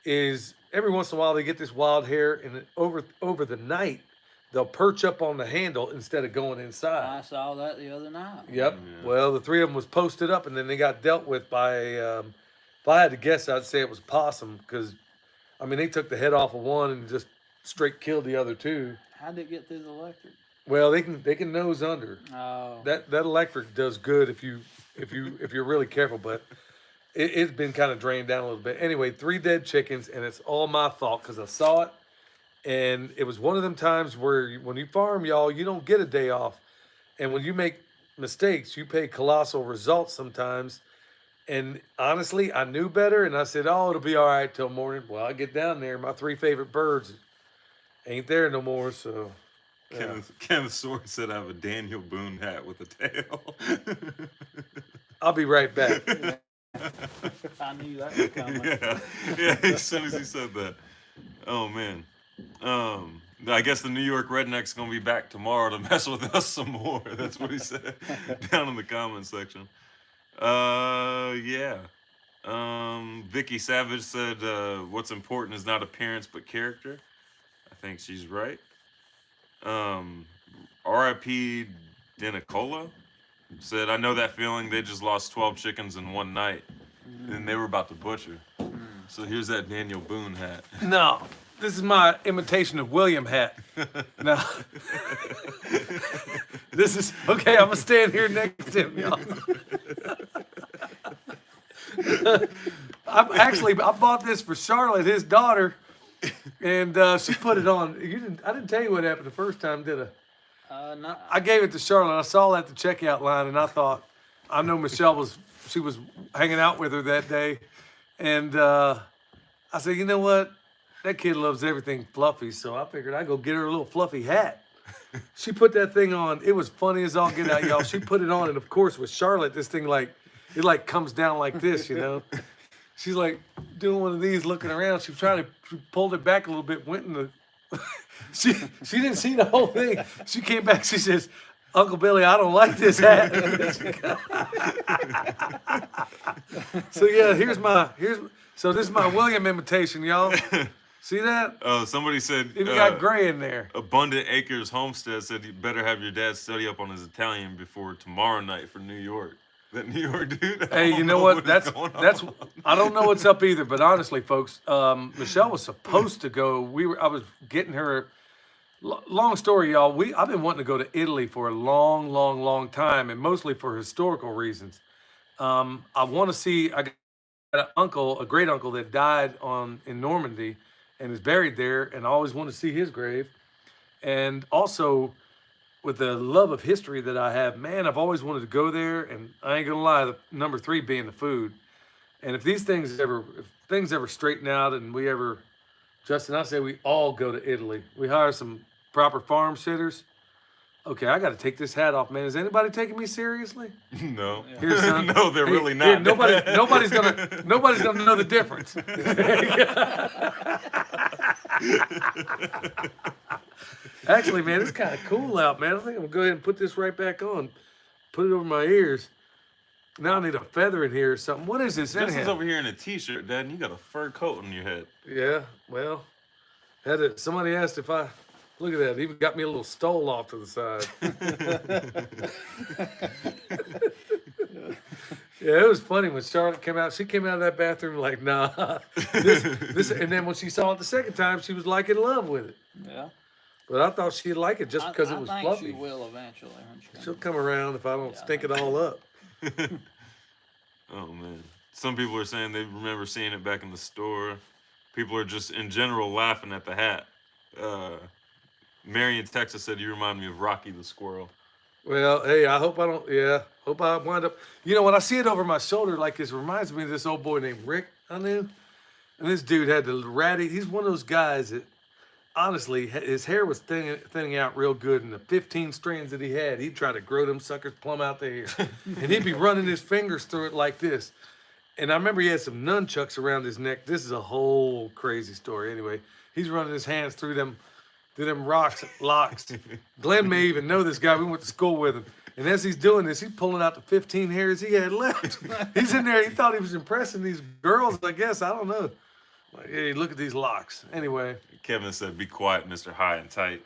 is every once in a while they get this wild hair, and over the night, they'll perch up on the handle instead of going inside. I saw that the other night. Yep. Yeah. Well, the 3 of them was posted up, and then they got dealt with by, if I had to guess, I'd say it was possum, because, I mean, they took the head off of one and just straight killed the other 2. How'd it get through the electric? Well, they can nose under. Oh. That electric does good if you're really careful, but it's been kind of drained down a little bit. Anyway, 3 dead chickens, and it's all my fault because I saw it, and it was one of them times where when you farm, y'all, you don't get a day off, and when you make mistakes, you pay colossal results sometimes. And honestly, I knew better, and I said, "Oh, it'll be all right till morning." Well, I get down there, my 3 favorite birds ain't there no more, so. Yeah. Kenneth Sword said I have a Daniel Boone hat with a tail. I'll be right back. I knew that was coming. Yeah, as soon as he said that. Oh man. I guess the New York Redneck's gonna be back tomorrow to mess with us some more. That's what he said down in the comment section. Yeah. Vicky Savage said, what's important is not appearance but character. I think she's right. R.I.P. Denicola said, I know that feeling. They just lost 12 chickens in one night, and they were about to butcher. So here's that Daniel Boone hat. No, this is my imitation of William hat. No. This is, okay, I'm going to stand here next to him, y'all. I bought this for Charlotte, his daughter, and she put it on. I didn't tell you what happened the first time, did I? No. I gave it to Charlotte. I saw that at the checkout line, and I thought, I know Michelle was hanging out with her that day, and I said, you know what? That kid loves everything fluffy, so I figured I'd go get her a little fluffy hat. She put that thing on. It was funny as all get out, y'all. She put it on, and of course, with Charlotte, this thing it comes down like this, you know. She's like doing one of these, looking around. She pulled it back a little bit, went in the. She didn't see the whole thing. She came back. She says, "Uncle Billy, I don't like this hat." So yeah, so this is my William imitation, y'all. See that? Oh, somebody said Even got gray in there. Abundant Acres Homestead said you better have your dad study up on his Italian before tomorrow night for New York. That New York dude. I Hey, don't you know what? is That's going on. I don't know what's up either, but honestly, folks, Michelle was supposed to go. I was getting her. Long story, y'all. I've been wanting to go to Italy for a long, long, long time, and mostly for historical reasons. I want to see. I got a great uncle that died in Normandy, and is buried there, and I always want to see his grave. And also, with the love of history that I have, man, I've always wanted to go there, and I ain't gonna lie, the number 3 being the food. And if things ever straighten out, and Justin, I say we all go to Italy. We hire some proper farm sitters, Okay, I got to take this hat off, man. Is anybody taking me seriously? No. Yeah. Here, son. No, they're Hey, really here, not. nobody's gonna know the difference. Actually, man, it's kind of cool out, man. I think I'm gonna go ahead and put this right back on. Put it over my ears. Now I need a feather in here or something. What is this Justin's anyhow? over here in a t-shirt, Dad, and you got a fur coat on your head. Yeah, well, somebody asked if I. Look at that. Even got me a little stole off to the side. Yeah, it was funny when Charlotte came out. She came out of that bathroom like, nah. This, and then when she saw it the second time, she was like in love with it. Yeah. But I thought she'd like it just because I it was think fluffy. she will eventually. When she She'll comes. come around if I don't Yeah, I stink it think all up. Oh man. Some people are saying they remember seeing it back in the store. People are just in general laughing at the hat. Mary in Texas said you remind me of Rocky the squirrel. Well, hey, I hope I don't. Yeah, hope I wind up. You know, when I see it over my shoulder, like this reminds me of this old boy named Rick I knew. And this dude had the ratty. He's one of those guys that, honestly, his hair was thinning out real good, and the 15 strands that he had, he'd try to grow them suckers plumb out the hair, and he'd be running his fingers through it like this. And I remember he had some nunchucks around his neck. This is a whole crazy story. Anyway, he's running his hands through them locks. Glenn may even know this guy. We went to school with him. And as he's doing this, he's pulling out the 15 hairs he had left. He's in there. He thought he was impressing these girls, I guess. I don't know. Like, hey, look at these locks. Anyway. Kevin said, "Be quiet, Mr. High and Tight."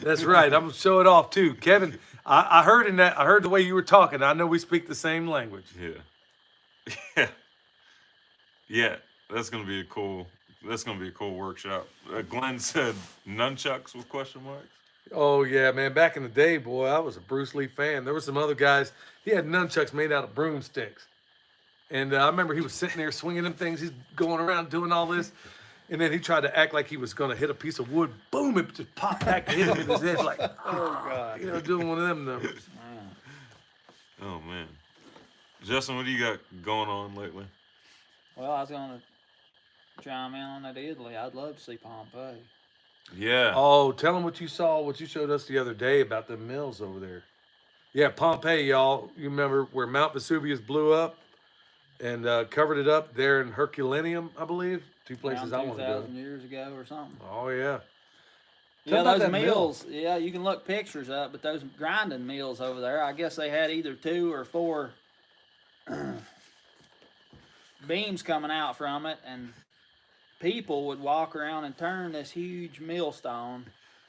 That's right. I'm gonna show it off too. Kevin, I heard I heard the way you were talking. I know we speak the same language. Yeah. Yeah. Yeah. That's gonna be a cool workshop. Glenn said nunchucks with question marks. Oh yeah, man. Back in the day, boy, I was a Bruce Lee fan. There were some other guys. He had nunchucks made out of broomsticks. And I remember he was sitting there swinging them things. He's going around doing all this. And then he tried to act like he was going to hit a piece of wood. Boom, it just popped back and hit him in his head like, Oh God. you know, doing one of them numbers. Man. Oh man. Justin, what do you got going on lately? Well, I was gonna chime in on that Italy. I'd love to see Pompeii. Yeah. Oh, tell him what you saw, what you showed us the other day about the mills over there. Yeah, Pompeii, y'all. You remember where Mount Vesuvius blew up and covered it up there in Herculaneum, I believe? Two places I Around want to go. 2,000 years ago or something. Oh, yeah. Yeah, Tell about those that mill. mills. Yeah, you can look pictures up, but those grinding mills over there, I guess they had either 2 or 4 beams coming out from it, and people would walk around and turn this huge millstone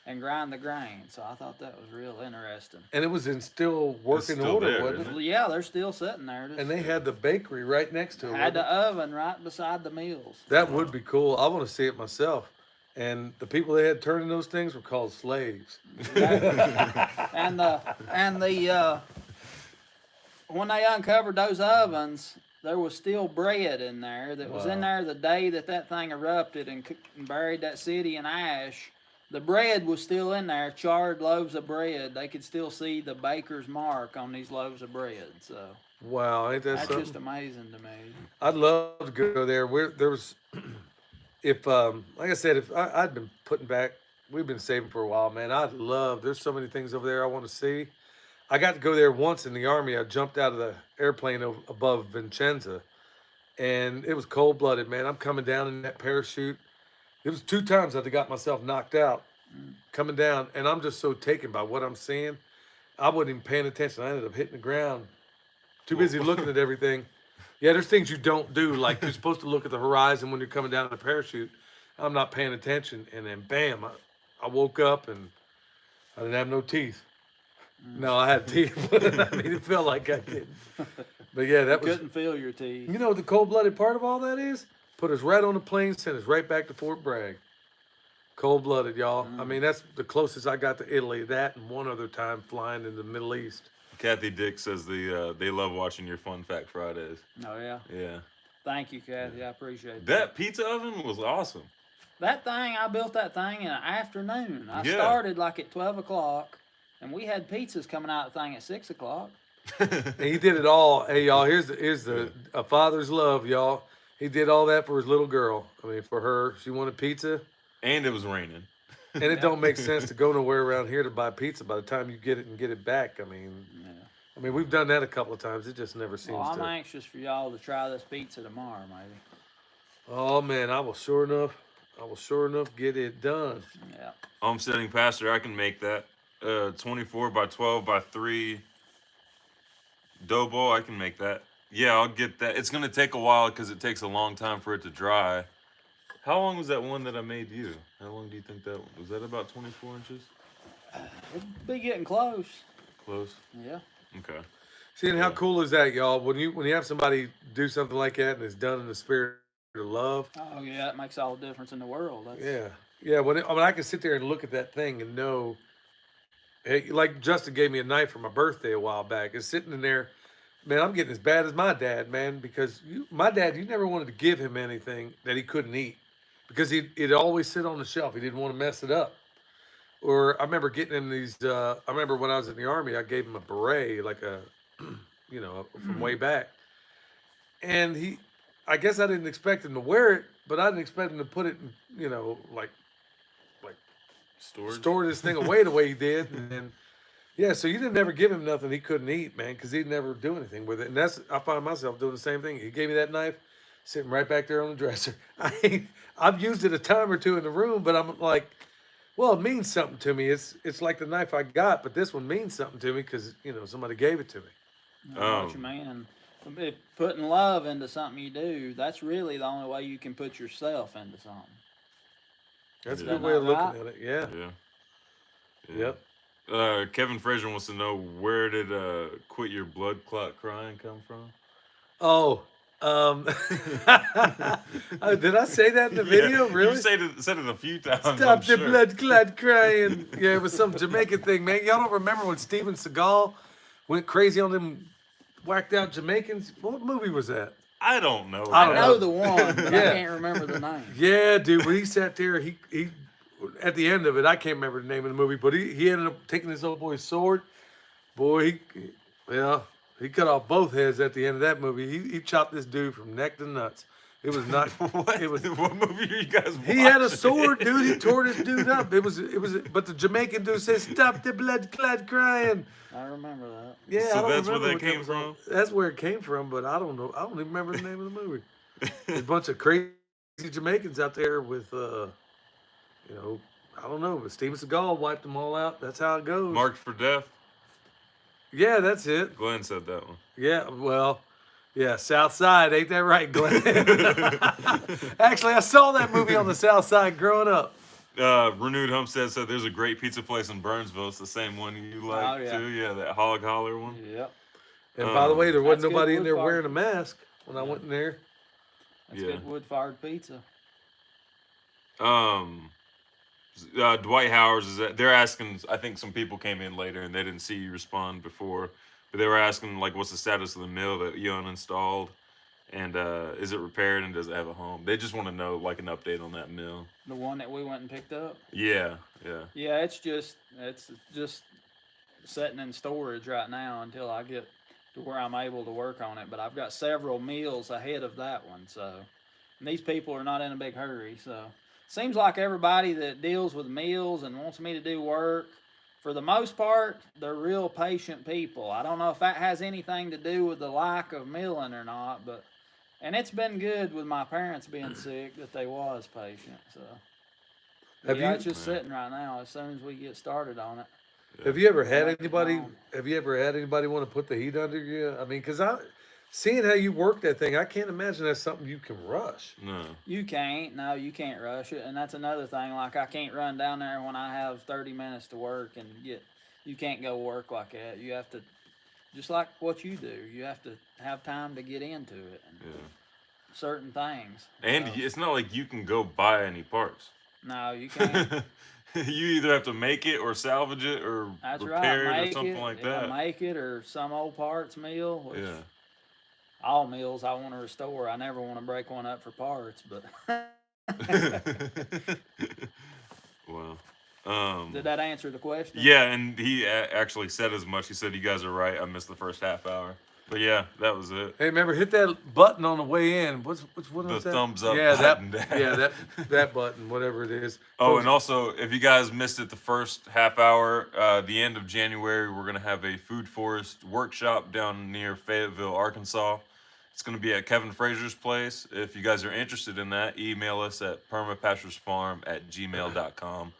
and grind the grain. So I thought that was real interesting. And it was in still working still order, there, wasn't isn't it? Well, yeah, they're still sitting there. And they had the bakery right next to it. had wasn't the it? oven right beside the mills. That would be cool. I want to see it myself. And the people they had turning those things were called slaves. and the when they uncovered those ovens, there was still bread in there that was in Wow. there the day that thing erupted and buried that city in ash. The bread was still in there, charred loaves of bread. They could still see the baker's mark on these loaves of bread. So Wow, ain't that that's something? just amazing to me. I'd love to go there. There was, if like I said, if I'd been putting back, we've been saving for a while, man. There's so many things over there I want to see. I got to go there once in the Army. I jumped out of the airplane above Vincenza, and it was cold-blooded, man. I'm coming down in that parachute. It was 2 times I got myself knocked out coming down, and I'm just so taken by what I'm seeing. I wasn't even paying attention. I ended up hitting the ground. Too busy looking at everything. Yeah, there's things you don't do, like you're supposed to look at the horizon when you're coming down in a parachute. I'm not paying attention, and then bam, I woke up and I didn't have no teeth. No, I had teeth. I mean, it felt like I did. But yeah, that was. Couldn't feel your teeth. You know what the cold-blooded part of all that is? Put us right on the plane, sent us right back to Fort Bragg. Cold-blooded, y'all. I mean, that's the closest I got to Italy. That and one other time flying in the Middle East. Kathy Dick says they love watching your Fun Fact Fridays. Oh yeah. Yeah. Thank you, Kathy. I appreciate that. That pizza oven was awesome. That thing, I built that thing in an afternoon. I Yeah. started like at 12 o'clock, and we had pizzas coming out of the thing at 6 o'clock. And he did it all. Hey, y'all, here's a father's love, y'all. He did all that for his little girl. I mean, for her, she wanted pizza. And it was raining. And it don't make sense to go nowhere around here to buy pizza by the time you get it and get it back. I mean, we've done that a couple of times. It just never Well, seems I'm to. anxious for y'all to try this pizza tomorrow, maybe. Oh man, I will sure enough get it done. Yeah. Homesteading pastor, I can make that. 24 by 12 by 3 dough ball, I can make that. Yeah, I'll get that. It's gonna take a while because it takes a long time for it to dry. How long was that one that I made you? How long do you think that was? That about 24 inches? It'll be getting close. Close. Yeah. Okay. See, and how Yeah. cool is that, y'all? When you have somebody do something like that and it's done in the spirit of love. Oh yeah, it makes all the difference in the world. That's, Yeah, yeah. When I can sit there and look at that thing and know, hey, like Justin gave me a knife for my birthday a while back. It's sitting in there. Man, I'm getting as bad as my dad, man, because my dad, you never wanted to give him anything that he couldn't eat because it'd always sit on the shelf. He didn't want to mess it up. Or I remember getting him these. I remember when I was in the army, I gave him a beret, like a, from way back, and I guess I didn't expect him to wear it, but I didn't expect him to put it, in, like Storage. store this thing away the way he did, and then. Yeah, so you didn't ever give him nothing he couldn't eat, man, because he'd never do anything with it. And I find myself doing the same thing. He gave me that knife, sitting right back there on the dresser. I've used it a time or two in the room, but I'm like, well, it means something to me. It's like the knife I got, but this one means something to me because somebody gave it to me. I know what you mean. If putting love into something you do, that's really the only way you can put yourself into something. That's a Yeah. good way of Isn't that looking at it. Yeah. Yeah. Yep. Kevin Fraser wants to know, where did "Quit Your Blood Clot Crying" come from? Oh, did I say that in the video? Yeah, Really? You said it a few times. Stop I'm the sure. blood clot crying. Yeah, it was some Jamaican thing, man. Y'all don't remember when Steven Seagal went crazy on them whacked out Jamaicans? What movie was that? I don't know. I I don't know know. the one, but Yeah. I can't remember the name. Yeah, dude. When he sat there, he at the end of it, I can't remember the name of the movie, but he ended up taking this old boy's sword. Boy, he cut off both heads at the end of that movie. He chopped this dude from neck to nuts. It was not. What? It was. What movie are you guys watching? He had a sword, dude. He tore this dude up. It was. But the Jamaican dude said, "Stop the blood clot crying." I remember that. Yeah, So I don't that's where remember that what came was on. from? That's where it came from, but I don't know. I don't even remember the name of the movie. There's a bunch of crazy Jamaicans out there with, I don't know, but Steven Seagal wiped them all out. That's how it goes. Marked for Death. Yeah, that's it. Glenn said that one. Yeah, well, yeah, South Side, ain't that right, Glenn? Actually, I saw that movie on the South Side growing up. Renewed Homestead said there's a great pizza place in Burnsville. It's the same one you like Oh, yeah. too. Yeah, that Hog Holler one. Yep. And by the way, there wasn't That's good nobody in there wood wearing a fire. mask when I went in there. That's Yeah. good wood-fired pizza. Dwight Howers is that they're asking. I think some people came in later and they didn't see you respond before, but they were asking like, what's the status of the mill that you uninstalled, and is it repaired and does it have a home? They just want to know like an update on that mill. The one that we went and picked up. Yeah. Yeah, it's just sitting in storage right now until I get to where I'm able to work on it. But I've got several meals ahead of that one, so and these people are not in a big hurry. So seems like everybody that deals with meals and wants me to do work, for the most part, they're real patient people. I don't know if that has anything to do with the lack of milling or not, but and it's been good with my parents being sick that they was patient. So Have yeah, you- it's just sitting right now. As soon as we get started on it. Have you ever had Like it anybody? on. Have you ever had anybody want to put the heat under you? I mean, because seeing how you work that thing, I can't imagine that's something you can rush. No. You can't. No, you can't rush it. And that's another thing. Like, I can't run down there when I have 30 minutes to work and you can't go work like that. You have to, just like what you do, you have to have time to get into it and Yeah. certain things. And So, it's not like you can go buy any parts. no, you can't. You either have to make it or salvage it or That's repair right. it or Make something it, like yeah, that. make it or some old parts meal. Which Yeah. all meals I want to restore. I never want to break one up for parts, but Wow. did that answer the question? Yeah, and he actually said as much. He said, "You guys are right. I missed the first half hour." But yeah, that was it. Hey, remember, hit that button on the way in. Which one The was that? thumbs up Yeah, button. that button, whatever it is. Oh, Folks, and also, if you guys missed it the first half hour, the end of January, we're going to have a food forest workshop down near Fayetteville, Arkansas. It's going to be at Kevin Frazier's place. If you guys are interested in that, email us at permapasturesfarm@gmail.com.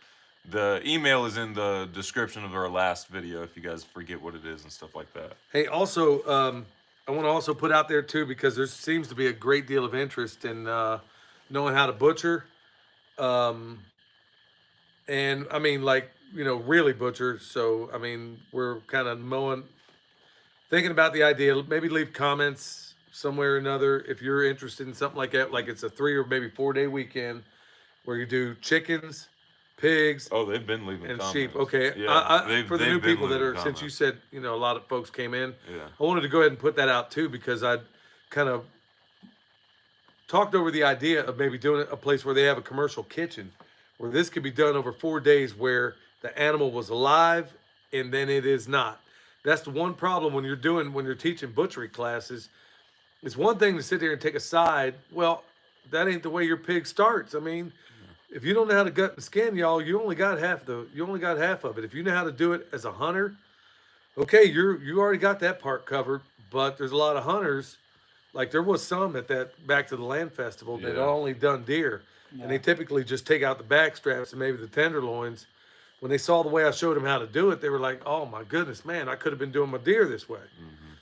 The email is in the description of our last video if you guys forget what it is and stuff like that. hey, also, I want to also put out there too, because there seems to be a great deal of interest in knowing how to butcher. And I mean, like, really butcher. So, I mean, we're kind of thinking about the idea. Maybe leave comments somewhere or another if you're interested in something like that. Like it's a 3 or maybe 4 day weekend where you do chickens, pigs, Oh, they've been leaving and comments. sheep. Okay, Yeah, for the they've new been people that leaving are, since you comments. said a lot of folks came in, Yeah. I wanted to go ahead and put that out too, because I'd kind of talked over the idea of maybe doing a place where they have a commercial kitchen, where this could be done over 4 days, where the animal was alive and then it is not. That's the one problem when you're teaching butchery classes. It's one thing to sit there and take a side. Well, that ain't the way your pig starts. I mean, if you don't know how to gut and skin, y'all, you only got half of it. If you know how to do it as a hunter, okay, you already got that part covered. But there's a lot of hunters, like there was some at that Back to the Land festival that Yeah. only done deer, and they typically just take out the back straps and maybe the tenderloins. When they saw the way I showed them how to do it, they were like, "Oh my goodness, man, I could have been doing my deer this way."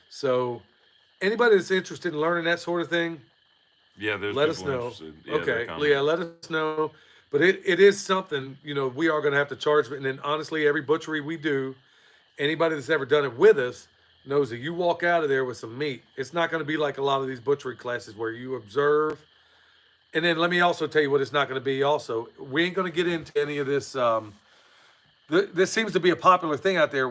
So, anybody that's interested in learning that sort of thing, Yeah, there's let us people know. interested. Yeah, they're Okay, coming. Leah, let us know. But it is something, we are going to have to charge. And then honestly, every butchery we do, anybody that's ever done it with us knows that you walk out of there with some meat. It's not going to be like a lot of these butchery classes where you observe. And then let me also tell you what it's not going to be also. We ain't going to get into any of this. This seems to be a popular thing out there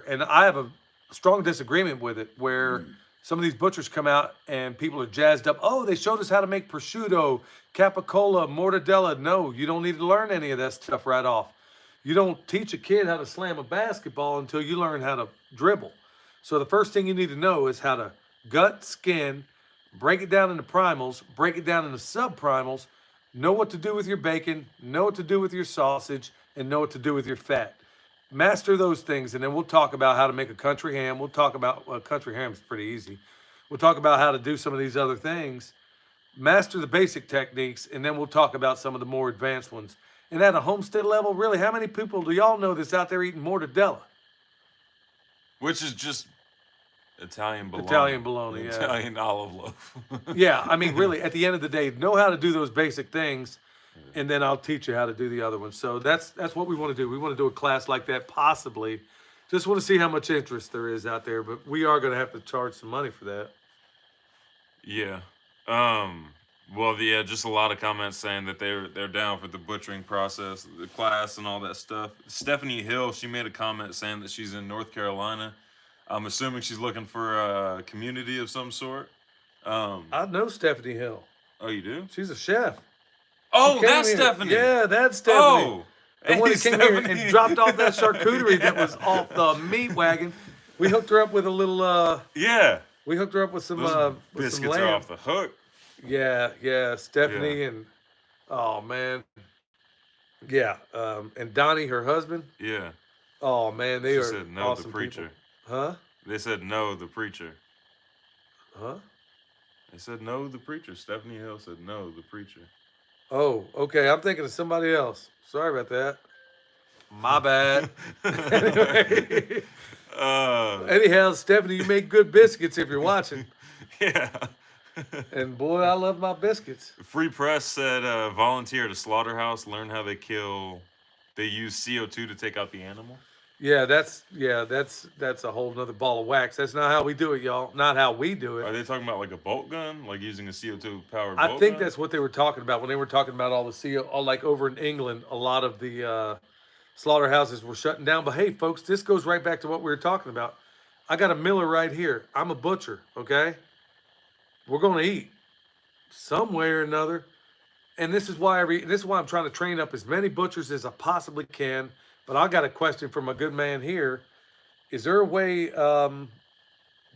and I have a strong disagreement with it, where some of these butchers come out and people are jazzed up. Oh, they showed us how to make prosciutto, capicola, mortadella. No, you don't need to learn any of that stuff right off. You don't teach a kid how to slam a basketball until you learn how to dribble. So the first thing you need to know is how to gut, skin, break it down into primals, break it down into subprimals, know what to do with your bacon, know what to do with your sausage, and know what to do with your fat. Master those things, and then we'll talk about how to make a country ham. We'll talk about, country ham is pretty easy. We'll talk about how to do some of these other things. Master the basic techniques, and then we'll talk about some of the more advanced ones. And at a homestead level, really, how many people do y'all know that's out there eating mortadella? Which is just Italian bologna. Italian bologna, yeah. Italian olive loaf. Yeah, I mean, really, at the end of the day, know how to do those basic things, and then I'll teach you how to do the other ones. So that's what we want to do. We want to do a class like that, possibly. Just want to see how much interest there is out there, but we are going to have to charge some money for that. Yeah. Well, yeah, just a lot of comments saying that they're down for the butchering process, the class, and all that stuff. Stephanie Hill, she made a comment saying that she's in North Carolina. I'm assuming she's looking for a community of some sort. I know Stephanie Hill. Oh, you do? She's a chef. Oh, She came that's here. Stephanie. Yeah, that's Stephanie. Oh, The one hey, that came here Stephanie. and dropped off that charcuterie that was off the meat wagon. We hooked her up with a little. Yeah, We hooked her up with some those with some biscuits are lamb. off the hook. Yeah, Stephanie Yeah. and oh man, yeah, and Donnie, her husband. Yeah, Oh man, they she are said no, awesome the preacher. people. Huh? They said no, the preacher. Huh? They said no, the preacher. Stephanie Hill said no, the preacher. Oh, okay. I'm thinking of somebody else. Sorry about that. My bad. Anyway, anyhow, Stephanie, you make good biscuits if you're watching. Yeah. And boy, I love my biscuits. Free Press said volunteer at a slaughterhouse, learn how they use CO2 to take out the animal. Yeah, that's a whole nother ball of wax. That's not how we do it, y'all. Not how we do it. Are they talking about like a bolt gun, like using a CO2 powered I bolt think gun? that's what they were talking about when they were talking about all the CO. Like over in England, a lot of the slaughterhouses were shutting down. But hey, folks, this goes right back to what we were talking about. I got a miller right here. I'm a butcher. Okay, we're gonna eat some way or another, and this is why I'm trying to train up as many butchers as I possibly can. But I got a question from a good man here. Is there a way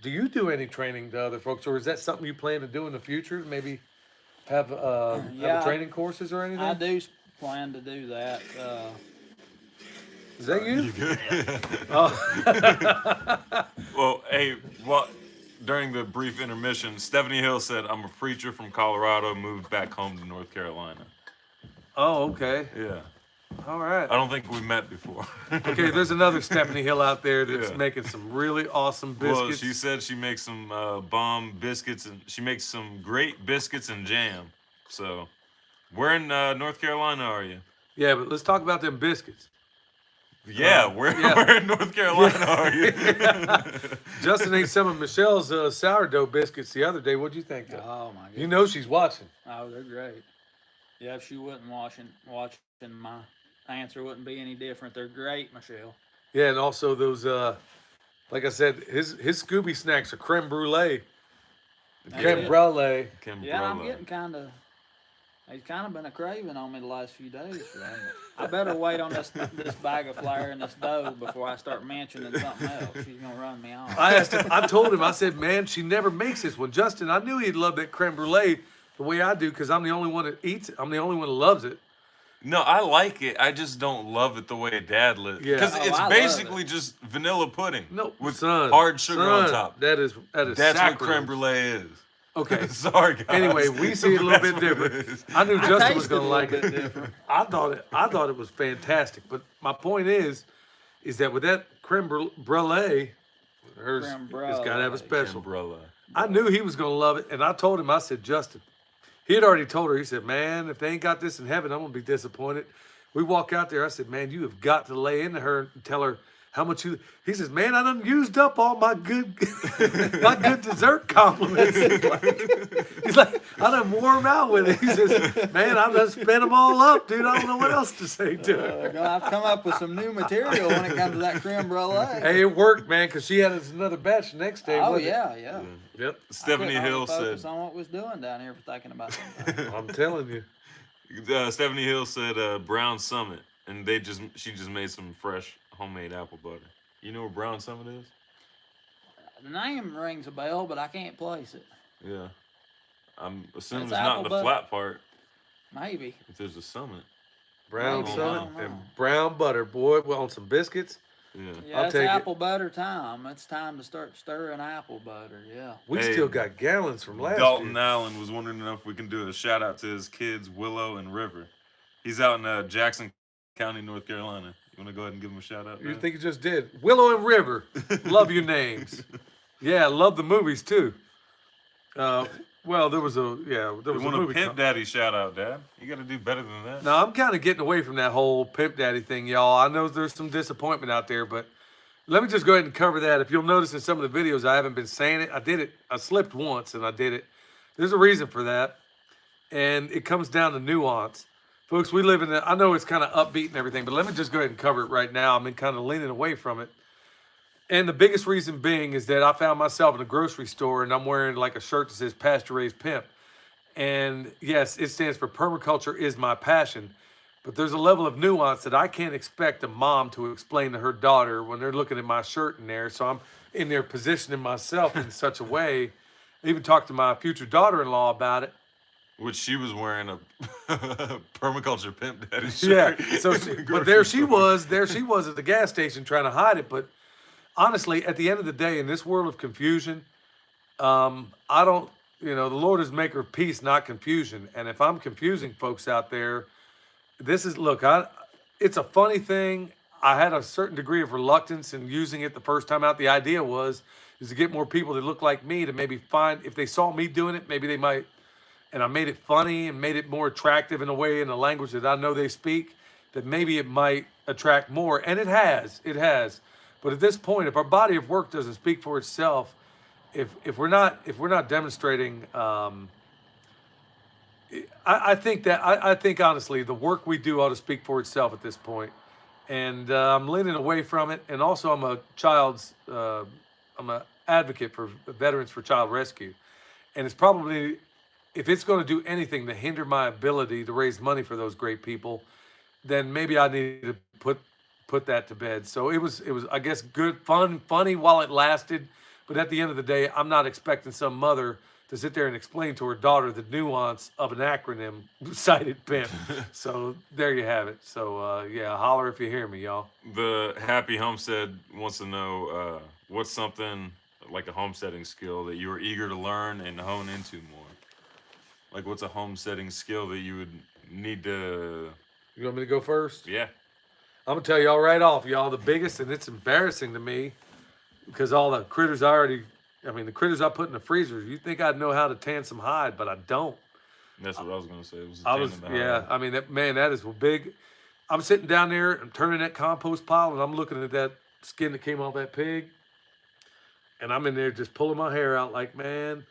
Do you do any training to other folks, or is that something you plan to do in the future? Maybe have Yeah, training courses or anything? I do plan to do that. Is that you? You good? Oh, Well, hey, well, during the brief intermission, Stephanie Hill said, "I'm a preacher from Colorado, moved back home to North Carolina." oh, okay. Yeah, All right. I don't think we met before. Okay, there's another Stephanie Hill out there that's Yeah. making some really awesome biscuits. Well, she said she makes some bomb biscuits, and she makes some great biscuits and jam. So, where in North Carolina are you? Yeah, but let's talk about them biscuits. Yeah, where yeah. where in North Carolina are you? Justin ate some of Michelle's sourdough biscuits the other day. What'd you think? Oh my goodness. You know she's watching. Oh, they're great. Yeah, if she wasn't watching, my answer wouldn't be any different. They're great, Michelle. Yeah, and also those, like I said, his Scooby snacks are creme brulee. That's Creme it. brulee. Yeah, I'm getting kind of. He's kind of been a craving on me the last few days for them. I better wait on this bag of flour and this dough before I start mentioning something else. She's gonna run me off. I asked him. I told him. I said, "Man, she never makes this one." Justin, I knew he'd love that creme brulee the way I do because I'm the only one that eats it. I'm the only one that loves it. No, I like it. I just don't love it the way Dad lives. Yeah. Because Oh, it's I love basically just vanilla pudding. No, with son, hard sugar on son, top. That is That's sacrilege. what creme brulee is. Okay. Sorry, guys. Anyway, we see it a little bit That's what it different. is. I knew Justin was Tasted gonna a like little bit it. different. I thought it was fantastic. But my point is that with that creme brulee, hers Creme it's got to have a brulee. special. Umbrella. I knew he was gonna love it, and I told him. I said, Justin, he had already told her. He said, "Man, if they ain't got this in heaven, I'm gonna be disappointed." We walk out there. I said, "Man, you have got to lay into her and tell her how much you." He says, "Man, I done used up all my good dessert compliments." He's like, "I done wore him out with it." He says, "Man, I done spent them all up, dude. I don't know what else to say to her." I've come up with some new material when it comes to that creme brulee. Hey, it worked, man, because she had us another batch the next day. Oh wasn't it? yeah. Yep. Stephanie Hill focus said. on what was doing down here for thinking about something. I'm telling you. Stephanie Hill said Brown Summit, and she just made some fresh homemade apple butter. You know where Brown Summit is? The name rings a bell, but I can't place it. Yeah. I'm assuming It's it's not in the apple butter. flat part. Maybe. If there's a summit. Brown Maybe, I summit don't know. and brown butter, boy, on some biscuits. Yeah. Yeah, I'll it's take it. apple butter time. It's time to start stirring apple butter. Yeah. We Hey, still got gallons from last Dalton year. Allen was wondering if we can do a shout out to his kids, Willow and River. He's out in Jackson County, North Carolina. You want to go ahead and give him a shout out? You man? think you just did? Willow and River, love your names. Yeah, love the movies too. Well, there was a You a want a movie. Pimp Daddy shout out, Dad? You got to do better than that. Now I'm kind of getting away from that whole pimp daddy thing, y'all. I know there's some disappointment out there, but let me just go ahead and cover that. If you'll notice in some of the videos, I haven't been saying it. I did it. I slipped once, and I did it. There's a reason for that, and it comes down to nuance. Folks, we live in I know it's kind of upbeat and everything, but let me just go ahead and cover it right now. I've been kind of leaning away from it. And the biggest reason being is that I found myself in a grocery store and I'm wearing like a shirt that says Pasture Raised Pimp. And yes, it stands for permaculture is my passion. But there's a level of nuance that I can't expect a mom to explain to her daughter when they're looking at my shirt in there. So I'm in there positioning myself in such a way. I even talked to my future daughter-in-law about it. Which she was wearing a permaculture Pimp Daddy Yeah. shirt. So, in she, the but grocery there she store. was. There she was at the gas station trying to hide it. But honestly, at the end of the day, in this world of confusion, I don't. The Lord is maker of peace, not confusion. And if I'm confusing folks out there, it's a funny thing. I had a certain degree of reluctance in using it the first time out. The idea is to get more people that look like me to maybe find, if they saw me doing it, maybe they might. And I made it funny and made it more attractive in a way, in a language that I know they speak, that maybe it might attract more. And it has. But at this point, if our body of work doesn't speak for itself, if we're not demonstrating, I think honestly the work we do ought to speak for itself at this point. And I'm leaning away from it. And also I'm an advocate for Veterans for Child Rescue. And it's probably, if it's going to do anything to hinder my ability to raise money for those great people, then maybe I need to put that to bed. So it was I guess good, funny while it lasted, But at the end of the day, I'm not expecting some mother to sit there and explain to her daughter the nuance of an acronym, cited pimp. So there you have it. So yeah, holler if you hear me, y'all. The Happy Homestead wants to know what's something like a homesteading skill that you are eager to learn and hone into more. Like, what's a homesteading skill that you would need to? You want me to go first? Yeah. I'm gonna tell y'all right off, y'all, the biggest, and it's embarrassing to me because all the critters the critters I put in the freezer, you think I'd know how to tan some hide, but I don't. That's what I was gonna say. It was I mean, that is big. I'm sitting down there and turning that compost pile, and I'm looking at that skin that came off that pig, and I'm in there just pulling my hair out like, man,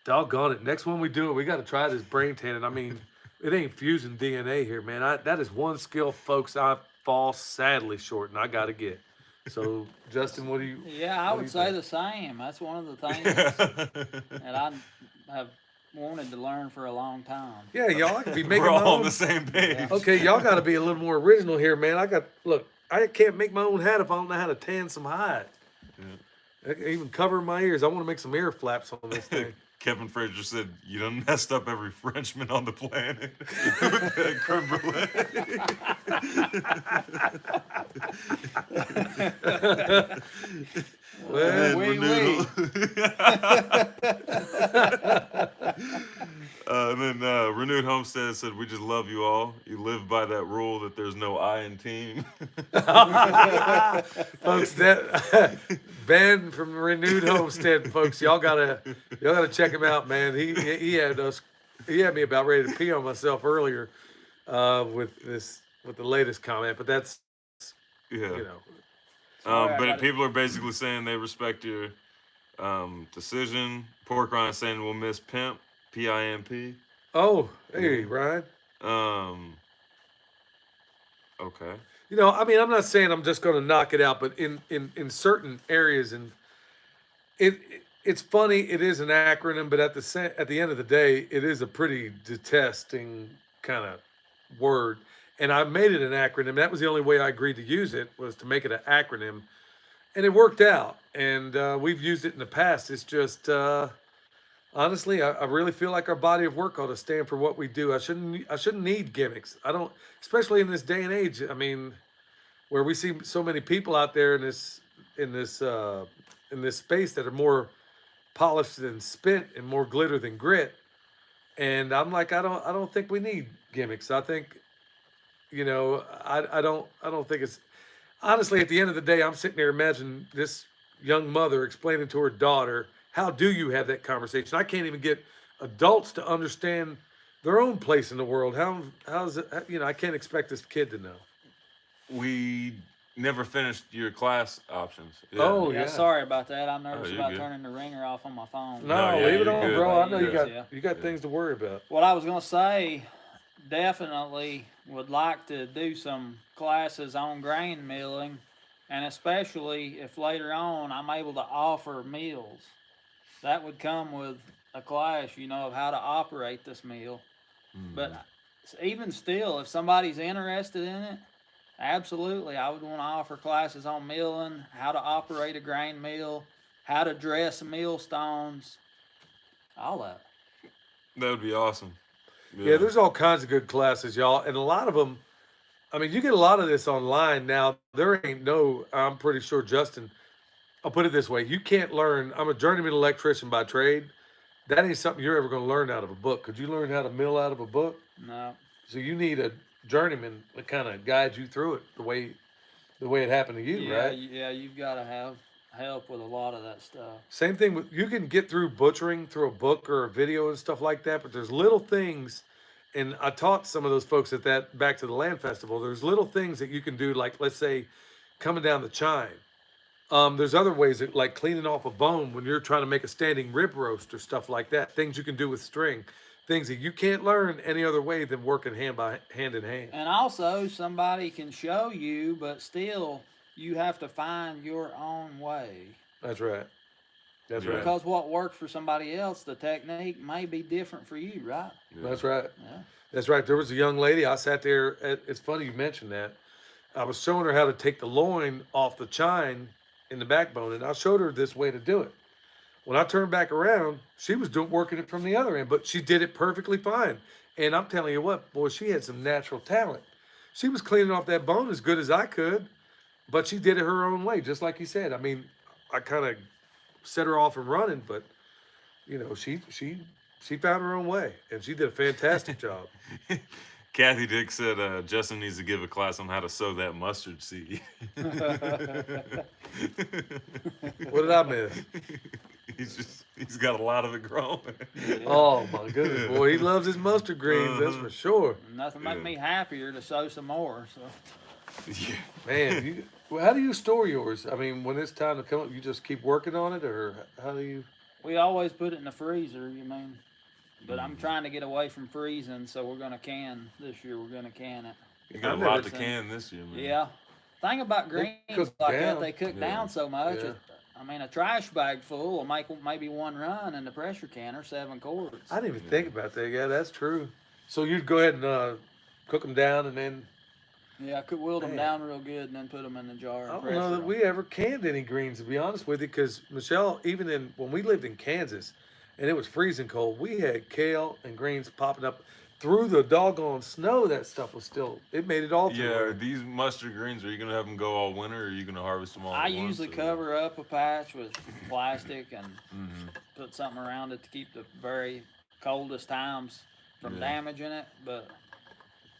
doggone it. Next one we do it, we got to try this brain tanning. I mean, it ain't fusing DNA here, man. That is one skill, folks, I fall sadly short, and I got to get. So, Justin, what do you? Yeah, I what do would you say think? the same. That's one of the things that I have wanted to learn for a long time. Yeah, y'all, I could be making We're my all on own. the same page. Yeah. Okay, y'all got to be a little more original here, man. Look, I can't make my own hat if I don't know how to tan some hide. I can even cover my ears. I want to make some ear flaps on this thing. Kevin Frazier said, "You done messed up every Frenchman on the planet with that creme brulee." Well, Oui, And then Renewed Homestead said, "We just love you all. You live by that rule that there's no I in team." folks, that Ben from Renewed Homestead, folks, y'all gotta check him out, man. He had me about ready to pee on myself earlier with the latest comment, but that's Yeah. you know. Sorry, I But gotta- people are basically saying they respect your decision. Pork Rind saying we'll miss Pimp, PIMP. Oh, hey, Mhm. Ryan. Okay. You know, I mean, I'm not saying I'm just going to knock it out, but in certain areas, and it's funny. It is an acronym, but at the end of the day, it is a pretty detesting kind of word. And I made it an acronym. That was the only way I agreed to use it, was to make it an acronym, and it worked out. And we've used it in the past. It's just honestly, I really feel like our body of work ought to stand for what we do. I shouldn't need gimmicks. I don't, especially in this day and age. I mean, where we see so many people out there in this space that are more polished than spit and more glitter than grit. And I'm like, I don't think we need gimmicks. I think, I don't think it's honestly at the end of the day, I'm sitting there imagining this young mother explaining to her daughter, how do you have that conversation? I can't even get adults to understand their own place in the world. How's it, I can't expect this kid to know. We never finished your class options. Yeah. Oh, Yeah, yeah. sorry about that. I'm nervous you're about good. turning the ringer off on my phone. No, No, yeah, leave it you're on, good. bro. I know you Yeah. got things to worry about. What I was gonna say, definitely would like to do some classes on grain milling, and especially if later on I'm able to offer meals. That would come with a class, of how to operate this mill. But even still, if somebody's interested in it, absolutely, I would want to offer classes on milling, how to operate a grain mill, how to dress millstones, all that. That would be awesome. Yeah, there's all kinds of good classes, y'all, and a lot of them. I mean, you get a lot of this online now. There ain't no. I'm pretty sure, Justin. I'll put it this way: you can't learn. I'm a journeyman electrician by trade. That ain't something you're ever going to learn out of a book. Could you learn how to mill out of a book? No. So you need a journeyman to kind of guide you through it the way it happened to you, Yeah, right? yeah, you've got to have help with a lot of that stuff. Same thing with you can get through butchering through a book or a video and stuff like that, but there's little things, and I taught some of those folks at that back to the land festival. There's little things that you can do, like let's say coming down the chine. There's other ways that, like cleaning off a bone when you're trying to make a standing rib roast or stuff like that. Things you can do with string, things that you can't learn any other way than working hand in hand. And also, somebody can show you, but still, you have to find your own way. That's right. That's Yeah. right. Because what works for somebody else, the technique may be different for you, right? That's right. Yeah. That's right. There was a young lady. I sat there. It's funny you mentioned that. I was showing her how to take the loin off the chine in the backbone, and I showed her this way to do it. When I turned back around, she was working it from the other end, but she did it perfectly fine. And I'm telling you what, boy, she had some natural talent. She was cleaning off that bone as good as I could, but she did it her own way, just like you said. I mean, I kind of set her off and running, but you know, she found her own way, and she did a fantastic job. Kathy Dick said Justin needs to give a class on how to sow that mustard seed. What did I miss? He's got a lot of it growing. Oh my goodness, boy, he loves his mustard greens. That's for sure. Nothing make me happier to sow some more. So Yeah. Man, well, how do you store yours? I mean, when it's time to come up, you just keep working on it, or how do you? we always put it in the freezer. You mean? But I'm trying to get away from freezing, so we're gonna can this year. We're gonna can it. You got I've a lot never to seen- can this year, man. Yeah. Thing about They greens cook like down. that, they cook Yeah. down so much. Yeah. I mean, a trash bag full will make maybe one run in the pressure canner, 7 quarts. I didn't even think about that. Yeah, that's true. So you'd go ahead and cook them down, and then Yeah, I could wilt them Man. down real good and then put them in the jar. And I don't pressure know that 'em. we ever canned any greens, to be honest with you, because Michelle, even when we lived in Kansas, and it was freezing cold, we had kale and greens popping up through the doggone snow. That stuff was still, it made it all through. Yeah, there. are these mustard greens, are you gonna have them go all winter, or are you gonna harvest them all I at once, usually or- cover up a patch with plastic and Mhm. put something around it to keep the very coldest times from Yeah. damaging it. But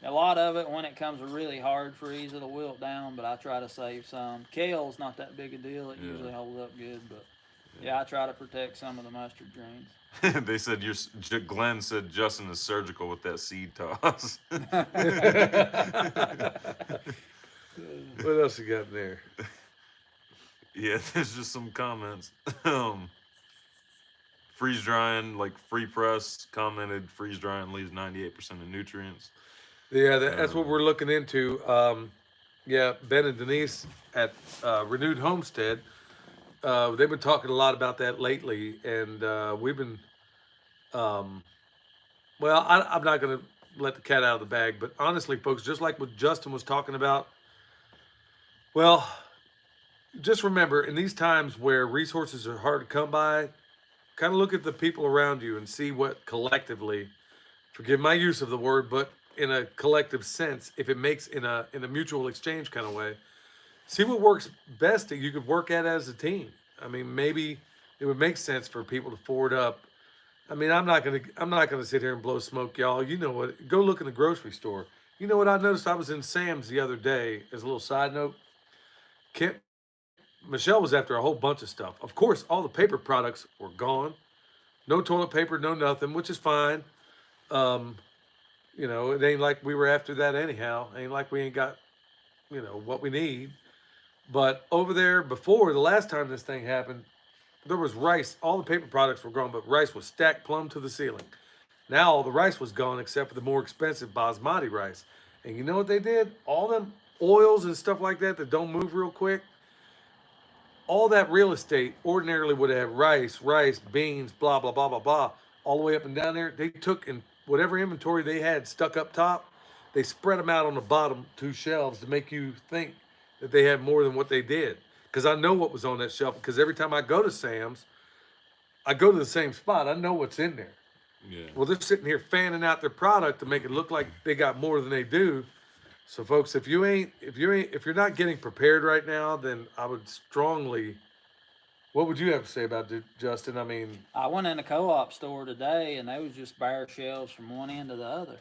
a lot of it, when it comes a really hard freeze, it'll wilt down. But I try to save some. Kale's not that big a deal. It Yeah. usually holds up good. But yeah, I try to protect some of the mustard greens. They said Glenn said Justin is surgical with that seed toss. What else you got in there? Yeah, there's just some comments. Freeze drying, like Free Press commented, freeze drying leaves 98% of nutrients. Yeah, that's what we're looking into. Yeah, Ben and Denise at Renewed Homestead, they've been talking a lot about that lately, and we've been, well, I'm not going to let the cat out of the bag, but honestly, folks, just like what Justin was talking about, well, just remember in these times where resources are hard to come by, kind of look at the people around you and see what collectively, forgive my use of the word, but in a collective sense, if it makes in a mutual exchange kind of way, see what works best that you could work at as a team. I mean, maybe it would make sense for people to forward up. I mean, I'm not gonna sit here and blow smoke, y'all. You know what? Go look in the grocery store. You know what I noticed? I was in Sam's the other day. As a little side note, Michelle was after a whole bunch of stuff. Of course, all the paper products were gone. No toilet paper, no nothing, which is fine. You know, it ain't like we were after that anyhow. Ain't like we ain't got, you know, what we need. But over there before, the last time this thing happened, there was rice. All the paper products were gone, but rice was stacked plumb to the ceiling. Now all the rice was gone except for the more expensive basmati rice. And you know what they did? All them oils and stuff like that that don't move real quick, all that real estate ordinarily would have rice, beans, blah, blah, blah, blah, blah, all the way up and down there. They took and whatever inventory they had stuck up top, they spread them out on the bottom 2 shelves to make you think that they had more than what they did. Because I know what was on that shelf, because every time I go to Sam's, I go to the same spot. I know what's in there. Yeah. Well, they're sitting here fanning out their product to make it look like they got more than they do. So, folks, if you're not getting prepared right now, then I would strongly. What would you have to say about it, Justin? I mean, I went in a co-op store today, and they was just bare shelves from one end to the other.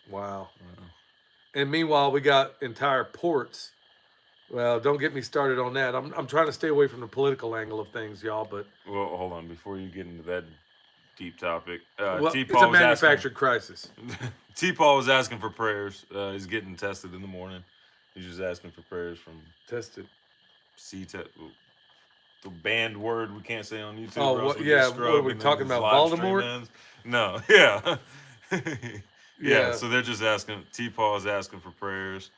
wow. And meanwhile, we got entire ports. Well, don't get me started on that. I'm trying to stay away from the political angle of things, y'all. But Well, hold on, before you get into that deep topic, well, T. it's a Paul was asking. manufactured crisis. T. Paul was asking for prayers. He's getting tested in the morning. He's just asking for prayers from Tested. the banned word we can't say on YouTube. Oh, or else what- we yeah, get what struck are we and then talking this about, live stream Voldemort? ends. No, yeah. Yeah. Yeah, so they're just asking, T. Paul is asking for prayers.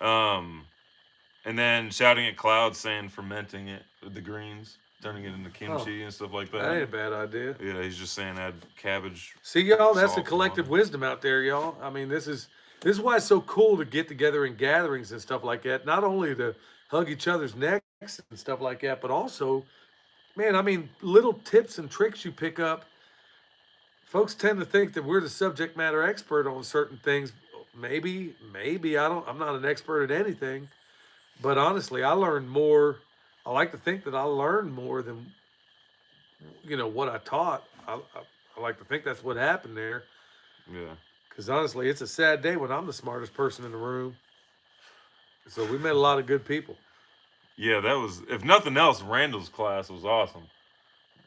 And then shouting at clouds saying fermenting it with the greens, turning it into kimchi and stuff like that. That ain't a bad idea. Yeah, he's just saying add cabbage. See, y'all, that's the Salt collective on it. wisdom out there, y'all. I mean, this is why it's so cool to get together in gatherings and stuff like that. Not only to hug each other's neck, and stuff like that, but also, man, I mean, little tips and tricks you pick up. Folks tend to think that we're the subject matter expert on certain things. Maybe I'm not an expert at anything, but honestly, I learned more. I like to think that I learned more than what I taught. I like to think that's what happened there. Yeah. Because honestly, it's a sad day when I'm the smartest person in the room. So we met a lot of good people. Yeah, that was, if nothing else, Randall's class was awesome.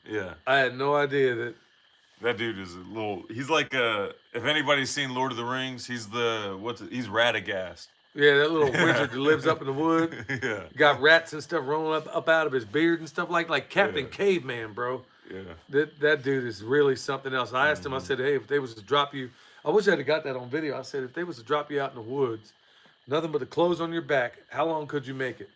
Yeah. I had no idea that. That dude is a little, he's like, if anybody's seen Lord of the Rings, he's he's Radagast. Yeah, that little wizard that lives up in the wood. Yeah. Got rats and stuff rolling up out of his beard and stuff like Captain Yeah. Caveman, bro. Yeah. That dude is really something else. I asked him, I said, hey, if they was to drop you, I wish I'd have got that on video. I said, if they was to drop you out in the woods, nothing but the clothes on your back, how long could you make it?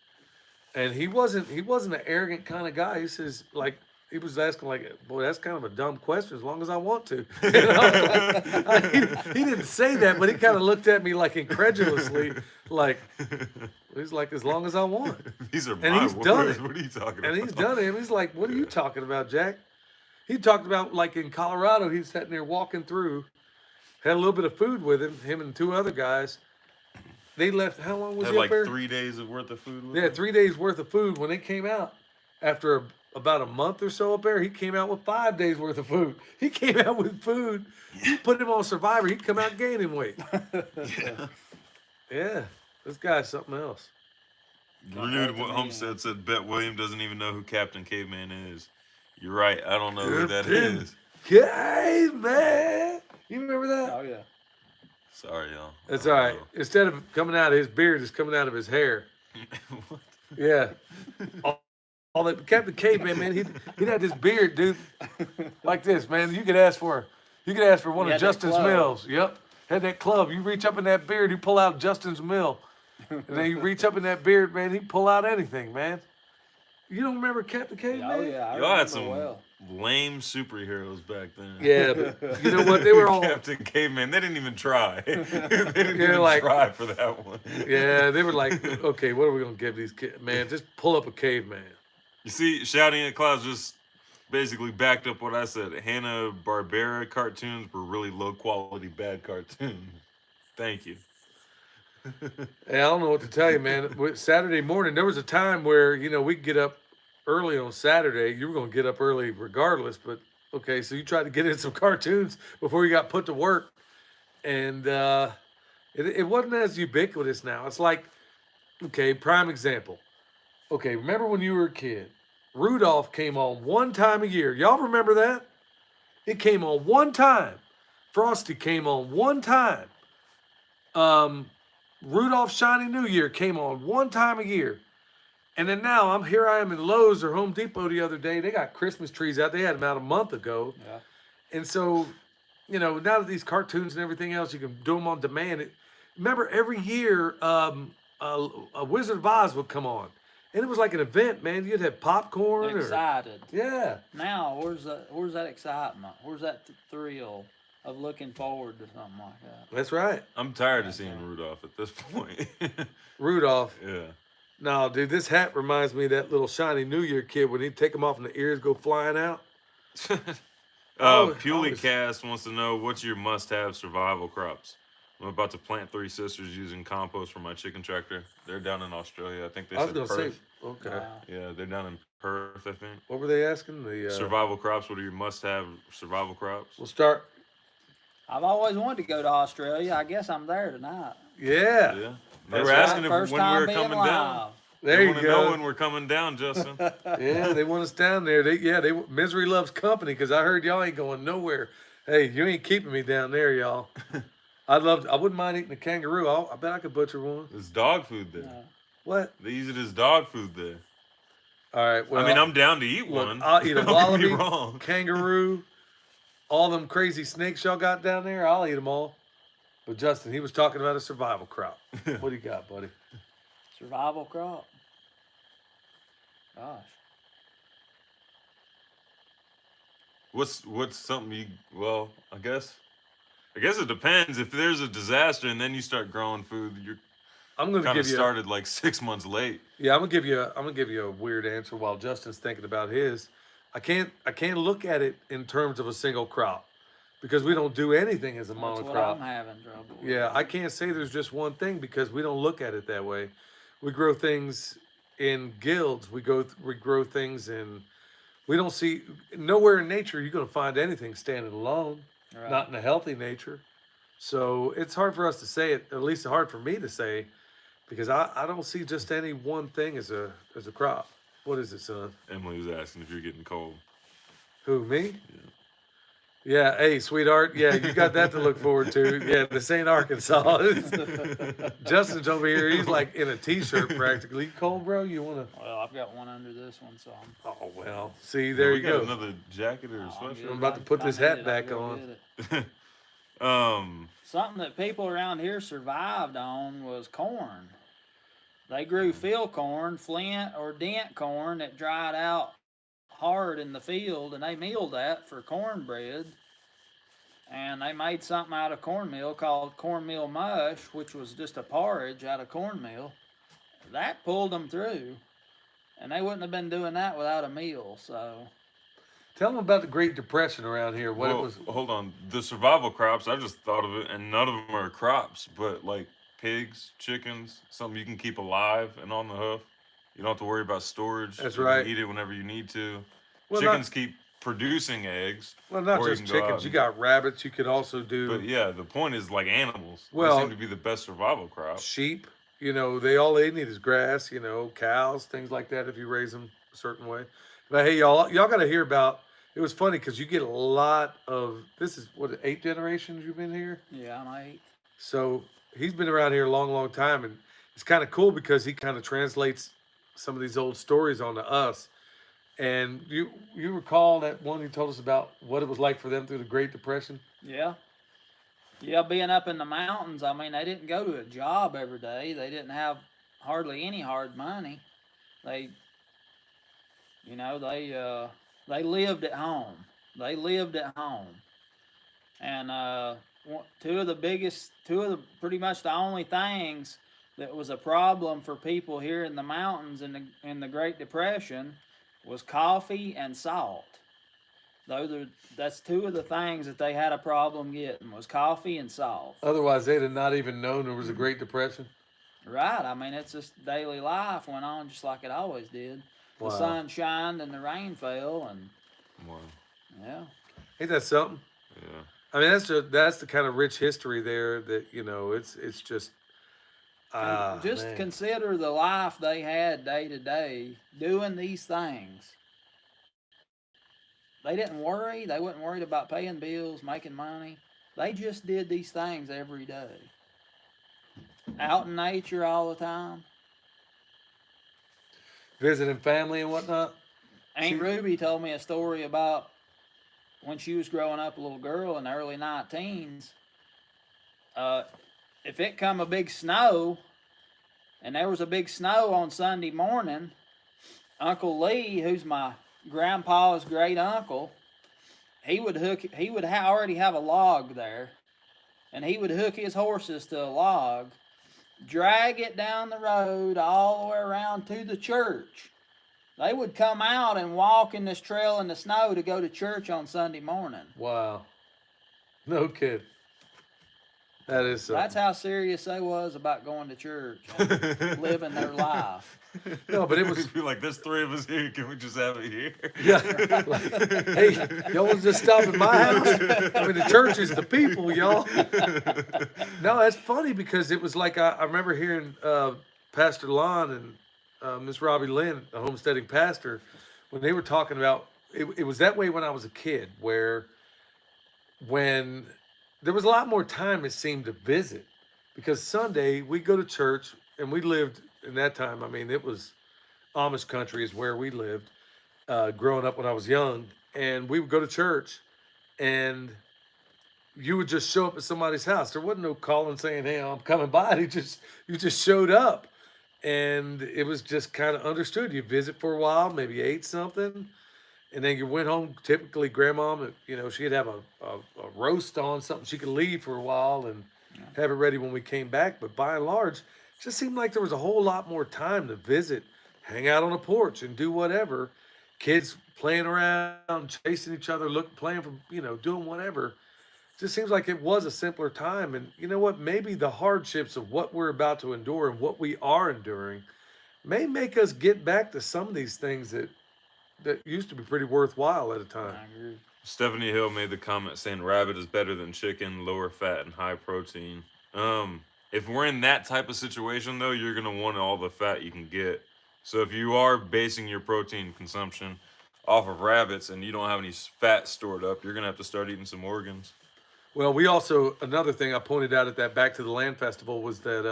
And he wasn't an arrogant kind of guy. He says, like, he was asking, like, boy, that's kind of a dumb question, as long as I want to. And I was like, he didn't say that, but he kind of looked at me like incredulously, like, he's like, as long as I want. These are And my he's words. done it. What are you talking about? And he's done it. And he's like, what are you talking about, Jack? He talked about, like, in Colorado, he's sitting there walking through, had a little bit of food with him and two other guys. They left, how long was Had he like up there? 3 days of worth of food with Yeah, him? 3 days worth of food. When they came out, after about a month or so up there, he came out with 5 days worth of food. He came out with food. You put him on Survivor, he'd come out gaining weight. Yeah. Yeah, this guy's something else. Renewed Homestead said, bet William doesn't even know who Captain Caveman is. You're right. I don't know who that Captain is. Caveman. You remember that? Oh yeah. Sorry, y'all. That's all right. Instead of coming out of his beard, it's coming out of his hair. What? Yeah. All that Captain Caveman, man, he'd had this beard, dude, like this, man. You could ask for one He of had that Justin's club. mills. Yep. Had that club. You reach up in that beard, you pull out Justin's mill. And then you reach up in that beard, man, he'd pull out anything, man. You don't remember Captain Caveman? Oh yeah. I Y'all had remember some well. lame superheroes back then. Yeah, but you know what? They were all Captain Caveman. They didn't even try. They didn't even like- try for that one. yeah, they were like, okay, what are we gonna give these kids? Man, just pull up a caveman. You see, Shouting at Clouds just basically backed up what I said. Hanna-Barbera cartoons were really low-quality, bad cartoons. Thank you. Hey, I don't know what to tell you, man. Saturday morning, there was a time where, we'd get up early on Saturday. You were going to get up early regardless, but okay, so you tried to get in some cartoons before you got put to work. And it wasn't as ubiquitous now. It's like, okay, prime example. Okay, remember when you were a kid? Rudolph came on one time a year. Y'all remember that? It came on one time. Frosty came on one time. Rudolph Shiny New Year came on one time a year. And then now I am in Lowe's or Home Depot the other day. They got Christmas trees out. They had them out a month ago. Yeah. And so, now that these cartoons and everything else, you can do them on demand. Remember, every year, a Wizard of Oz would come on. And it was like an event, man. You'd have popcorn. Excited. Yeah. Now, where's that excitement? Where's that thrill of looking forward to something like that? That's right. I'm tired of seeing Rudolph at this point. Rudolph. Yeah. No, dude, this hat reminds me of that little Shiny New Year kid when he'd take them off and the ears go flying out. Pulicast wants to know, what's your must-have survival crops? I'm about to plant 3 sisters using compost for my chicken tractor. They're down in Australia. I think they I was said going to say, Perth. okay. Wow. Yeah, they're down in Perth, I think. What were they asking? The Survival crops. What are your must-have survival crops? We'll start. I've always wanted to go to Australia. I guess I'm there tonight. Yeah. Yeah. They were asking when we were being coming live. down. There They you want to know go. when we're coming down, Justin. Yeah, they want us down there. Misery loves company because I heard y'all ain't going nowhere. Hey, you ain't keeping me down there, y'all. I wouldn't mind eating a kangaroo. I bet I could butcher one. There's dog food there. Yeah. What? They use it as dog food there. All right. Well, I mean, I'm down to eat look, one. I'll eat a Don't get me wallaby, wrong. kangaroo, all them crazy snakes y'all got down there. I'll eat them all. But Justin, he was talking about a survival crop. What do you got, buddy? Survival crop. Gosh. What's something you? Well, I guess it depends. If there's a disaster and then you start growing food, I'm gonna Kind of give you. started like 6 months late. Yeah, I'm gonna give you a weird answer while Justin's thinking about his. I can't look at it in terms of a single crop because we don't do anything as a That's what I'm monocrop. having trouble with. Yeah, I can't say there's just one thing because we don't look at it that way. We grow things in guilds. We grow things in. We don't see nowhere in nature you're going to find anything standing alone, Right. not in a healthy nature. So it's hard for us to say it. At least hard for me to say because I don't see just any one thing as a crop. What is it, son? Emily was asking if you're getting cold. Who, me? Yeah, hey, sweetheart. Yeah, you got that to look forward to. Yeah, this ain't Arkansas. Justin's over here. He's like in a t-shirt practically. You cold, bro? You wanna? Well, I've got one under this one, so I'm. Oh well. See, there We you got go. another jacket or a I'm sweatshirt. good. I'm about to If put I this need hat it, I'll back go on. get it. Something that people around here survived on was corn. They grew field corn, flint or dent corn that dried out hard in the field, and they milled that for cornbread. And they made something out of cornmeal called cornmeal mush, which was just a porridge out of cornmeal. That pulled them through, and they wouldn't have been doing that without a meal. So Tell them about the Great Depression around here. What Well, it was. hold on. The survival crops, I just thought of it, and none of them are crops, but like pigs, chickens, something you can keep alive and on the hoof. You don't have to worry about storage. That's You right. can eat it whenever you need to. Well, Chickens keep producing eggs. Well, not or you just can go out chickens. You and- got rabbits. You could also do But yeah, the point is like animals. Well- They seem to be the best survival crop. sheep. They need is grass. Cows, things like that. If you raise them a certain way. But hey, y'all got to hear about. It was funny because you get a lot of. This is what 8 generations you've been here. yeah, I'm 8. So he's been around here a long, long time, and it's kind of cool because he kind of translates some of these old stories onto us. And you recall that one he told us about what it was like for them through the Great Depression? Yeah. Yeah, being up in the mountains, I mean, they didn't go to a job every day. They didn't have hardly any hard money. They, they lived at home. They lived at home. And pretty much the only things that was a problem for people here in the mountains in the Great Depression was coffee and salt. That's 2 of the things that they had a problem getting was coffee and salt. Otherwise, they'd have not even known there was a Great Depression. Right. I mean, it's just daily life went on just like it always did. Wow. The sun shined and the rain fell, and Wow. yeah. Ain't that something? Yeah. I mean, that's the kind of rich history there that it's just. Just Man. consider the life they had day to day doing these things. They didn't worry. They wasn't worried about paying bills, making money. They just did these things every day. Out in nature all the time. Visiting family and whatnot. Aunt See- Ruby told me a story about when she was growing up a little girl in the early 19s. If it come a big snow, and there was a big snow on Sunday morning, Uncle Lee, who's my grandpa's great uncle, he would already have a log there, and he would hook his horses to a log, drag it down the road all the way around to the church. They would come out and walk in this trail in the snow to go to church on Sunday morning. Wow. No kid. That is something. That's how serious they was about going to church and living their life. No, but it was. Be like, there's 3 of us here. Can we just have it here? Yeah. Hey, y'all want to just stop at my house? I mean, the church is the people, y'all. No, that's funny because it was like I remember hearing Pastor Lon and Miss Robbie Lynn, the homesteading pastor, when they were talking about it was that way when I was a kid, where when there was a lot more time it seemed to visit, because Sunday we go to church and we lived in that time. I mean, it was Amish country is where we lived growing up when I was young, and we would go to church, and you would just show up at somebody's house. There wasn't no calling saying, "Hey, I'm coming by." You just showed up, and it was just kind of understood. You visit for a while, maybe ate something, and then you went home. Typically, grandma, she'd have a roast on something. She could leave for a while and have it ready when we came back. But by and large, just seemed like there was a whole lot more time to visit, hang out on a porch, and do whatever. Kids playing around, chasing each other, playing for doing whatever. Just seems like it was a simpler time. And you know what? Maybe the hardships of what we're about to endure and what we are enduring may make us get back to some of these things that used to be pretty worthwhile at a time. I agree. Stephanie Hill made the comment saying rabbit is better than chicken, lower fat and high protein. If we're in that type of situation though, you're gonna want all the fat you can get. So if you are basing your protein consumption off of rabbits and you don't have any fat stored up, you're gonna have to start eating some organs. Well, we also, another thing I pointed out at that Back to the Land Festival was that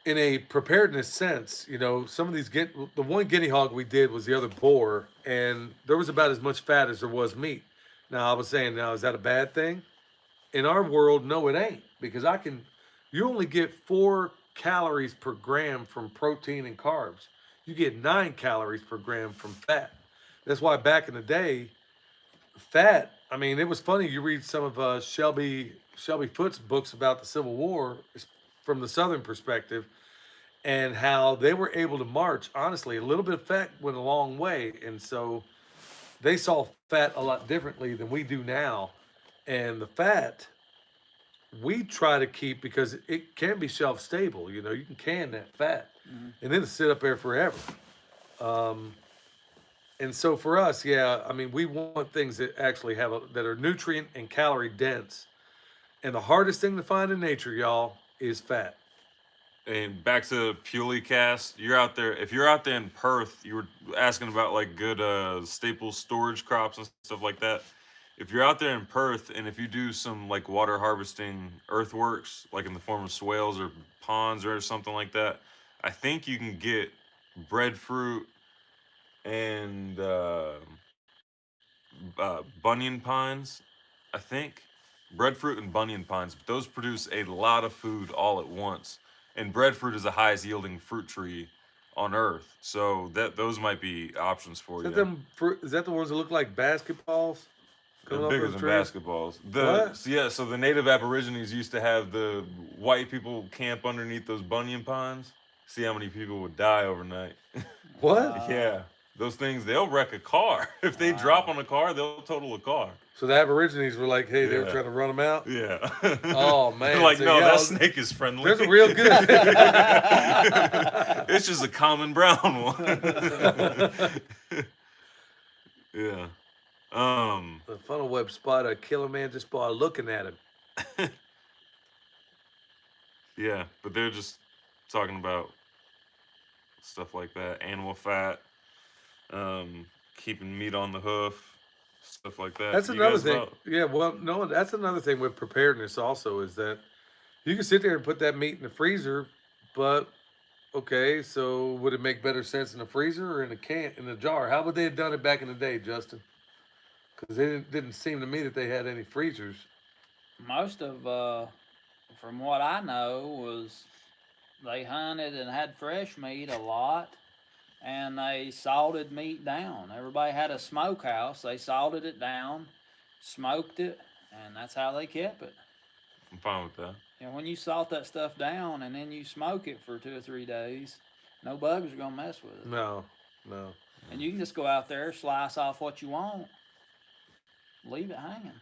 in a preparedness sense, some of these the one guinea hog we did was the other boar, and there was about as much fat as there was meat. Now I was saying, now is that a bad thing? In our world, no, it ain't, because you only get 4 calories per gram from protein and carbs. You get 9 calories per gram from fat. That's why back in the day, fat. I mean, it was funny. You read some of Shelby Foote's books about the Civil War from the Southern perspective, and how they were able to march. Honestly, a little bit of fat went a long way, and so they saw fat a lot differently than we do now. And the fat we try to keep, because it can be shelf stable. You can can that fat, and then it sit up there forever. And so for us, yeah, I mean, we want things that actually that are nutrient and calorie dense. And the hardest thing to find in nature, y'all, is fat. And back to Purely Cast, you're out there. If you're out there in Perth, you were asking about like good staple storage crops and stuff like that. If you're out there in Perth, and if you do some like water harvesting earthworks, like in the form of swales or ponds or something like that, I think you can get breadfruit and bunyan pines. I think breadfruit and bunyan pines, but those produce a lot of food all at once. And breadfruit is the highest yielding fruit tree on Earth, so those might be options for you. Is that the ones that look like basketballs? They're bigger than basketballs. So the native Aborigines used to have the white people camp underneath those bunyan pines. See how many people would die overnight. What? Yeah, those things, they'll wreck a car. If they drop on a car, they'll total a car. So the Aborigines were like, hey, they were trying to run them out? Yeah. Oh, man. They're like, no, that snake is friendly. There's a real good. It's just a common brown one. Yeah. The funnel web spot a killer man just by looking at him. Yeah, but they're just talking about stuff like that. Animal fat, keeping meat on the hoof. Stuff like that. That's another thing. Yeah, well, no, that's another thing with preparedness also, is that you can sit there and put that meat in the freezer, but okay, so would it make better sense in the freezer or in a jar? How would they have done it back in the day, Justin? Because it didn't seem to me that they had any freezers. Most of, from what I know, was they hunted and had fresh meat a lot. And they salted meat down. Everybody had a smokehouse. They salted it down, smoked it, and that's how they kept it. I'm fine with that. And when you salt that stuff down and then you smoke it for 2 or 3 days, no bugs are gonna mess with it. No. And you can just go out there, slice off what you want, leave it hanging.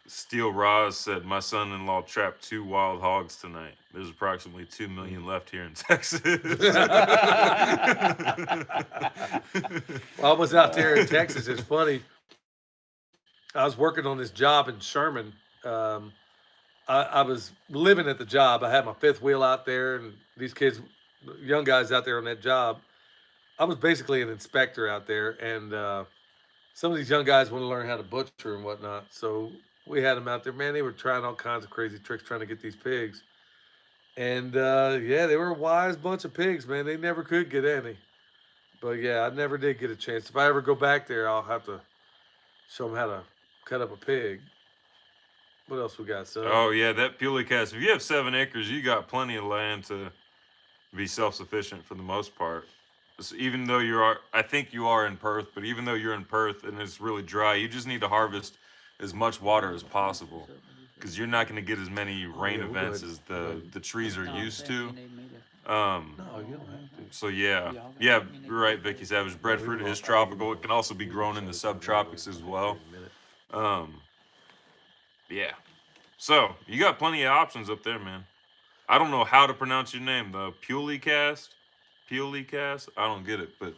Steel Roz said, my son-in-law trapped 2 wild hogs tonight. There's approximately 2 million left here in Texas. I was out there in Texas. It's funny. I was working on this job in Sherman. I was living at the job. I had my 5th wheel out there, and these kids, young guys out there on that job. I was basically an inspector out there, and some of these young guys want to learn how to butcher and whatnot. So we had them out there. Man, they were trying all kinds of crazy tricks trying to get these pigs. And, yeah, they were a wise bunch of pigs, man. They never could get any. But, yeah, I never did get a chance. If I ever go back there, I'll have to show them how to cut up a pig. What else we got, son? Oh, yeah, that Purely Cast. If you have 7 acres, you got plenty of land to be self-sufficient for the most part. So even though I think you are in Perth, but even though you're in Perth and it's really dry, you just need to harvest as much water as possible. because you're not going to get as many rain yeah, we're events good. as the trees are Tom used said to. you need me to- No, you don't have to. So yeah, Y'all got yeah, what you need you're to right, do. Vicky Savage. No, Breadfruit we is won't. tropical. It can also be grown in the subtropics as well. Yeah. So you got plenty of options up there, man. I don't know how to pronounce your name. The Puley Cast. I don't get it, but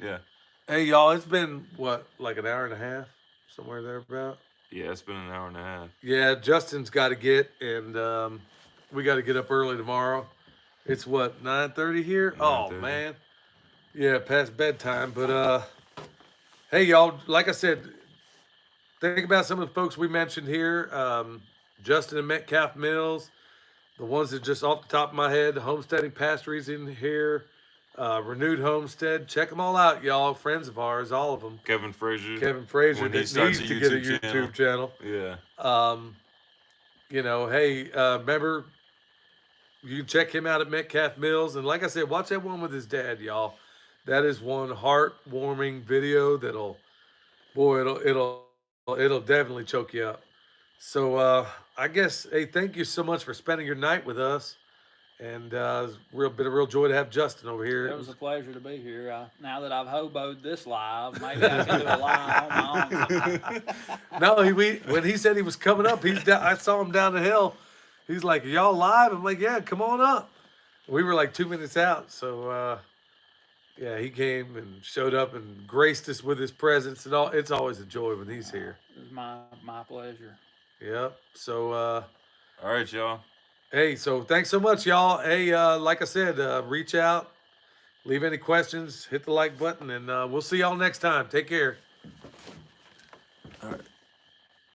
yeah, Hey, y'all, it's been, what, like an hour and a half? Somewhere there about? yeah. It's been an hour and a half. Yeah, Justin's got to get, and we got to get up early tomorrow. It's what, 9:30 here? Oh 9:30. man, yeah, past bedtime. But hey, y'all, like I said, think about some of the folks we mentioned here. Justin and Metcalf Mills, the ones that just off the top of my head, the homesteading pastories in here, Renewed Homestead. Check them all out, y'all. Friends of ours, all of them. Kevin Frazier. Kevin Frazier When he that starts needs a to get a YouTube YouTube channel. Yeah. You know, hey, remember, you can check him out at Metcalf Mills. And like I said, watch that one with his dad, y'all. That is one heartwarming video that'll, boy, it'll definitely choke you up. So I guess, hey, thank you so much for spending your night with us. And it's been a real joy to have Justin over here. It was a pleasure to be here. Now that I've hoboed this live, maybe I can do a live on my own sometime. No, when he said he was coming up, I saw him down the hill. He's like, "Are y'all live?" I'm like, "Yeah, come on up." We were like 2 minutes out, so yeah, he came and showed up and graced us with his presence, and all. It's always a joy when he's here. It was my pleasure. Yep. So All right, y'all. hey, so thanks so much, y'all. Hey, like I said, reach out, leave any questions, hit the like button, and we'll see y'all next time. Take care.